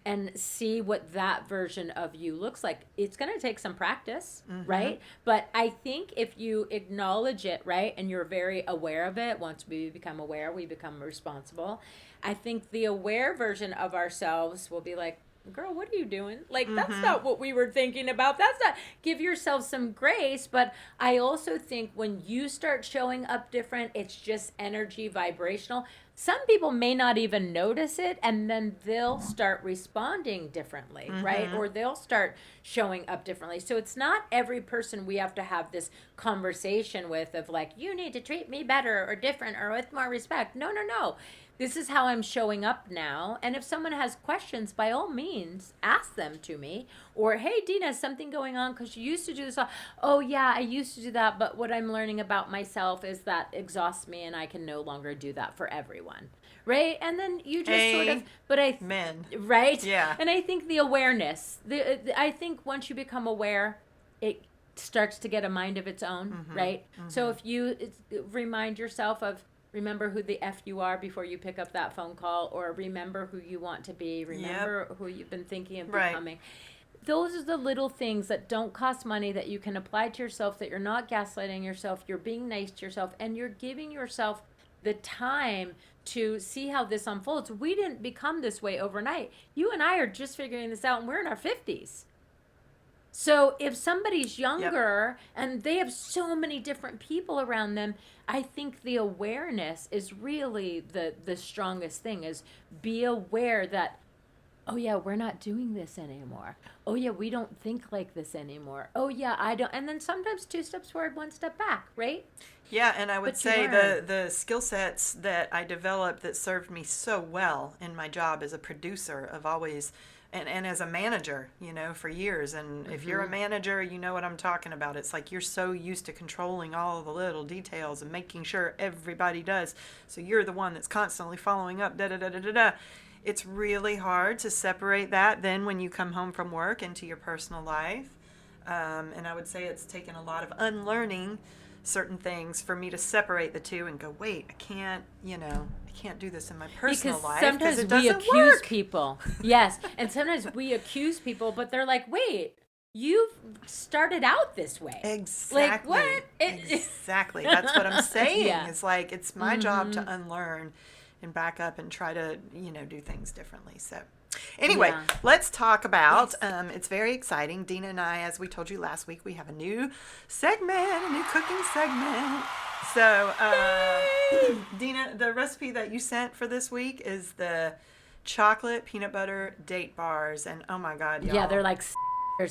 And see what that version of you looks like. It's going to take some practice, right? But I think if you acknowledge it, right, and you're very aware of it, once we become aware, we become responsible. I think the aware version of ourselves will be like, girl, what are you doing? Like, that's not what we were thinking about. That's not, give yourself some grace. But I also think when you start showing up different, it's just energy vibrational. Some people may not even notice it, and then they'll start responding differently, right? Or they'll start showing up differently. So it's not every person we have to have this conversation with of like, you need to treat me better or different or with more respect. No, no, no. This is how I'm showing up now. And if someone has questions, by all means, ask them to me. Or, hey, Dina, is something going on? Because you used to do this. Oh, yeah, I used to do that. But what I'm learning about myself is that exhausts me and I can no longer do that for everyone. Right? And then you just sort of, but Men. right? Yeah. And I think the awareness, I think once you become aware, it starts to get a mind of its own, right? So if you remind yourself of, remember who the F you are before you pick up that phone call, or remember who you want to be, remember who you've been thinking of becoming. Those are the little things that don't cost money that you can apply to yourself, that you're not gaslighting yourself, you're being nice to yourself, and you're giving yourself the time to see how this unfolds. We didn't become this way overnight. You and I are just figuring this out, and we're in our 50s. So if somebody's younger and they have so many different people around them, I think the awareness is really the strongest thing, is be aware that, oh yeah, we're not doing this anymore. Oh yeah, we don't think like this anymore. Oh yeah, I don't. And then sometimes 2 steps forward, 1 step back, right? Yeah, and I would But you say learn. the skill sets that I developed that served me so well in my job as a producer of always, and as a manager, you know, for years. And if you're a manager, you know what I'm talking about. It's like you're so used to controlling all the little details and making sure everybody does. So you're the one that's constantly following up, da da da da da da. It's really hard to separate that then when you come home from work into your personal life. And I would say it's taken a lot of unlearning certain things for me to separate the two and go, wait, I can't do this in my personal Because life sometimes it we doesn't accuse work. people. Yes. And sometimes we accuse people, but they're like, wait, you've started out this way. Exactly. Like, what? Exactly. That's what I'm saying. Yeah. It's like, it's my job to unlearn and back up and try to, do things differently. So anyway, Yeah. let's talk about, it's very exciting. Dina and I, as we told you last week, we have a new segment, a new cooking segment. So, Dina, the recipe that you sent for this week is the chocolate peanut butter date bars. And oh my God, y'all. Yeah, they're like,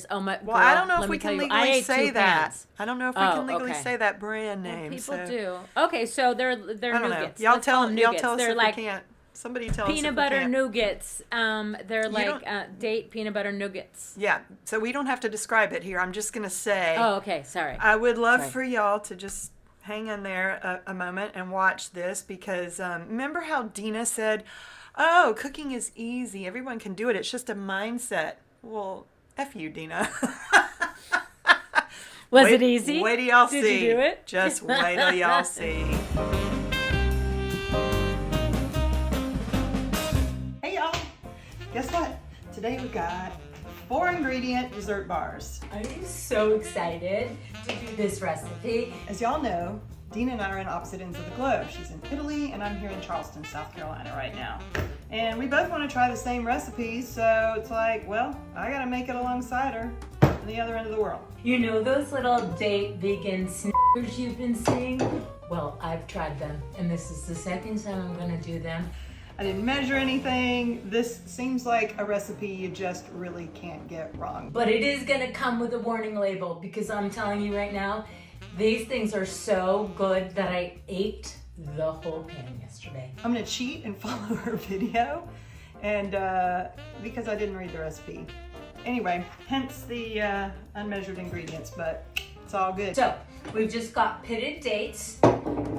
oh my. Well, girl, I don't know let if me we tell can you, I legally ate say 2 that. pans. I don't know if we Oh, can legally okay. say that brand name. People so do. Okay, so they're I don't know. nougats. Y'all Let's call tell them y'all nougats. tell us They're if like, we can't Somebody tell us if Peanut we butter can't. nougats. They're like don't- date peanut butter nougats. Yeah, so we don't have to describe it here. I'm just going to say Oh, okay. Sorry. I would love Sorry. for y'all to just hang in there a moment and watch this because remember how Dina said, oh, cooking is easy. Everyone can do it. It's just a mindset. Well, F you, Dina. Was Wait- it easy? Wait till y'all Did see. you do it? Just wait till y'all see. Hey y'all, guess what? Today we got 4-ingredient dessert bars. Are you so excited to do this recipe? As y'all know, Dina and I are on opposite ends of the globe. She's in Italy and I'm here in Charleston, South Carolina right now. And we both want to try the same recipes, so it's like, well, I gotta make it alongside her on the other end of the world. You know those little date vegan snickers you've been seeing? Well, I've tried them, and this is the second time I'm gonna do them. I didn't measure anything. This seems like a recipe you just really can't get wrong. But it is gonna come with a warning label because I'm telling you right now, these things are so good that I ate the whole pan yesterday. I'm gonna cheat and follow her video, and because I didn't read the recipe. Anyway, hence the unmeasured ingredients, but it's all good. So, we've just got pitted dates.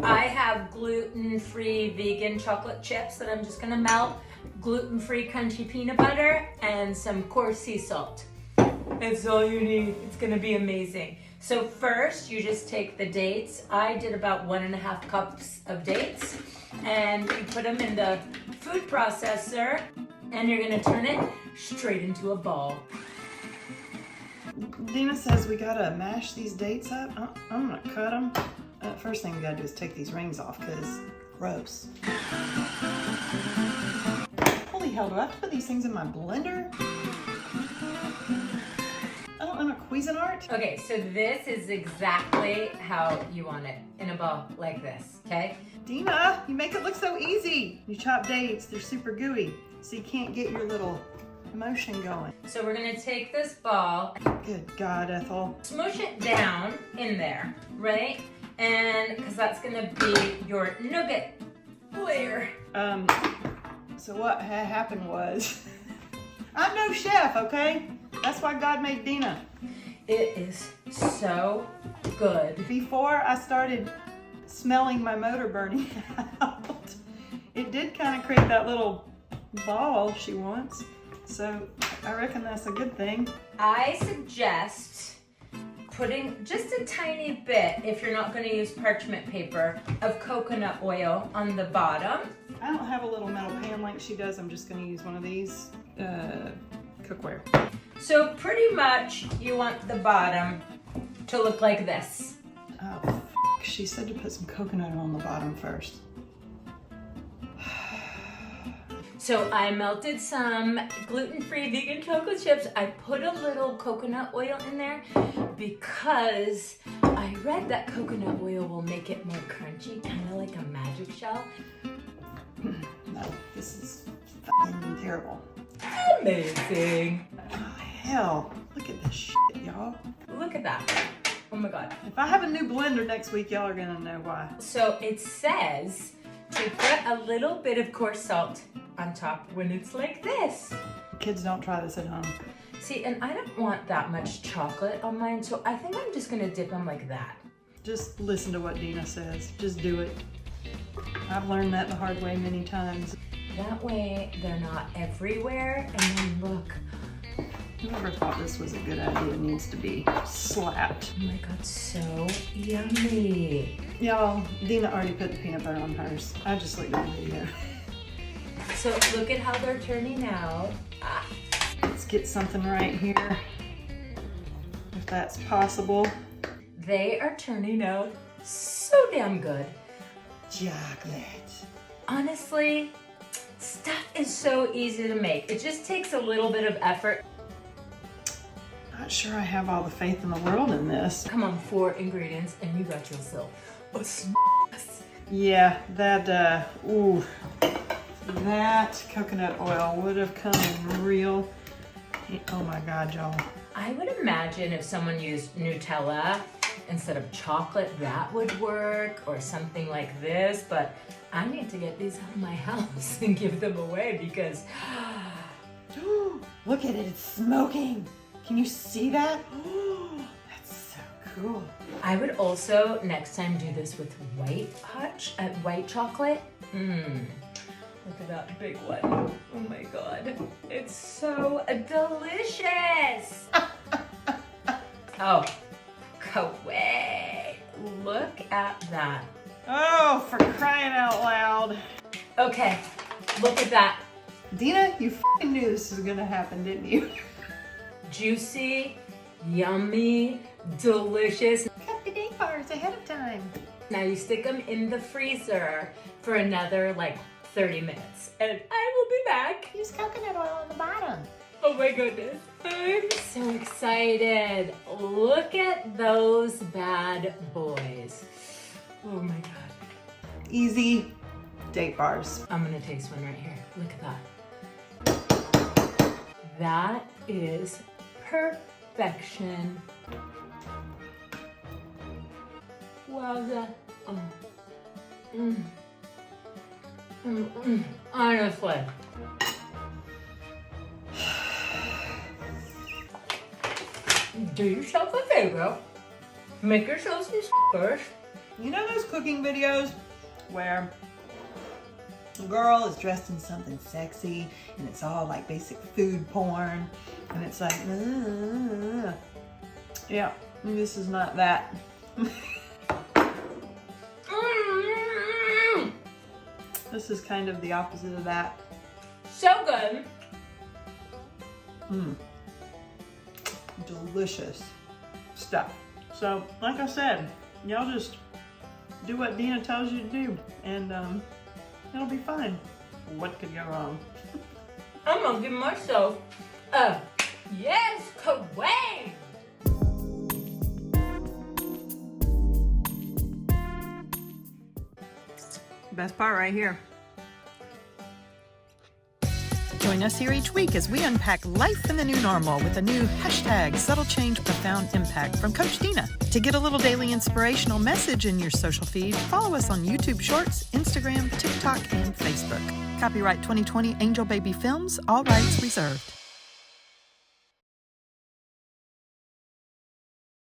I have gluten-free vegan chocolate chips that I'm just gonna melt, gluten-free crunchy peanut butter, and some coarse sea salt. That's all you need. It's gonna be amazing. So first, you just take the dates. I did about 1.5 cups of dates, and you put them in the food processor, and you're gonna turn it straight into a ball. Dina says we gotta mash these dates up. I'm gonna cut them. First thing we gotta do is take these rings off, because gross. Holy hell, do I have to put these things in my blender? I don't know Cuisinart. Okay, so this is exactly how you want it, in a ball like this, okay? Dina, you make it look so easy. You chop dates, they're super gooey, so you can't get your little motion going. So we're gonna take this ball, Good God, Ethel. smush it down in there, right? And, because that's gonna be your nougat layer. So what happened was, I'm no chef, okay? That's why God made Dina. It is so good. Before I started smelling my motor burning out, it did kind of create that little ball she wants. So I reckon that's a good thing. I suggest putting just a tiny bit, if you're not gonna use parchment paper, of coconut oil on the bottom. I don't have a little metal pan like she does. I'm just going to use one of these cookware. So pretty much you want the bottom to look like this. Oh, she said to put some coconut on the bottom first. So I melted some gluten-free vegan chocolate chips. I put a little coconut oil in there because I read that coconut oil will make it more crunchy, kind of like a magic shell. No, this is fucking terrible. Amazing. Oh, hell, look at this shit, y'all. Look at that. Oh my God. If I have a new blender next week, y'all are gonna know why. So it says to put a little bit of coarse salt on top when it's like this. Kids, don't try this at home. See, and I don't want that much chocolate on mine, so I think I'm just gonna dip them like that. Just listen to what Dina says. Just do it. I've learned that the hard way many times. That way they're not everywhere, and then look. Whoever thought this was a good idea needs to be slapped. Oh my God, so yummy. Y'all, Dina already put the peanut butter on hers. I just looked at the video. So look at how they're turning out. Ah. Let's get something right here, if that's possible. They are turning out so damn good. Chocolate. Honestly, stuff is so easy to make. It just takes a little bit of effort. Not sure I have all the faith in the world in this. Come on, 4 ingredients and you got yourself a Yeah, that, that coconut oil would have come in real. Oh my God, y'all. I would imagine if someone used Nutella instead of chocolate, that would work, or something like this, but I need to get these out of my house and give them away because Look at it, it's smoking. Can you see that? That's so cool. I would also next time do this with white chocolate. Look at that big one. Oh my God. It's so delicious. Oh, go away. Look at that. Oh, for crying out loud. Okay, look at that. Dina, you f***ing knew this was gonna happen, didn't you? Juicy, yummy, delicious. Cut the date bars ahead of time. Now you stick them in the freezer for another like 30 minutes and I will be back. Use coconut oil on the bottom. Oh my goodness. I'm so excited. Look at those bad boys. Oh my God. Easy date bars. I'm gonna taste one right here. Look at that. That is perfection. Wowza. Honestly. Do yourself a favor. Make yourself some stickers. You know those cooking videos where a girl is dressed in something sexy and it's all like basic food porn and it's like, yeah, this is not that. This is kind of the opposite of that. So good. Delicious stuff. So, like I said, y'all just do what Dina tells you to do and it'll be fine. What could go wrong? I'm gonna give myself a yes, Kawaii! Best part right here. Join us here each week as we unpack life in the new normal with a new hashtag Subtle Change Profound Impact from Coach Dina. To get a little daily inspirational message in your social feed, follow us on YouTube Shorts, Instagram, TikTok, and Facebook. Copyright 2020 Angel Baby Films, all rights reserved.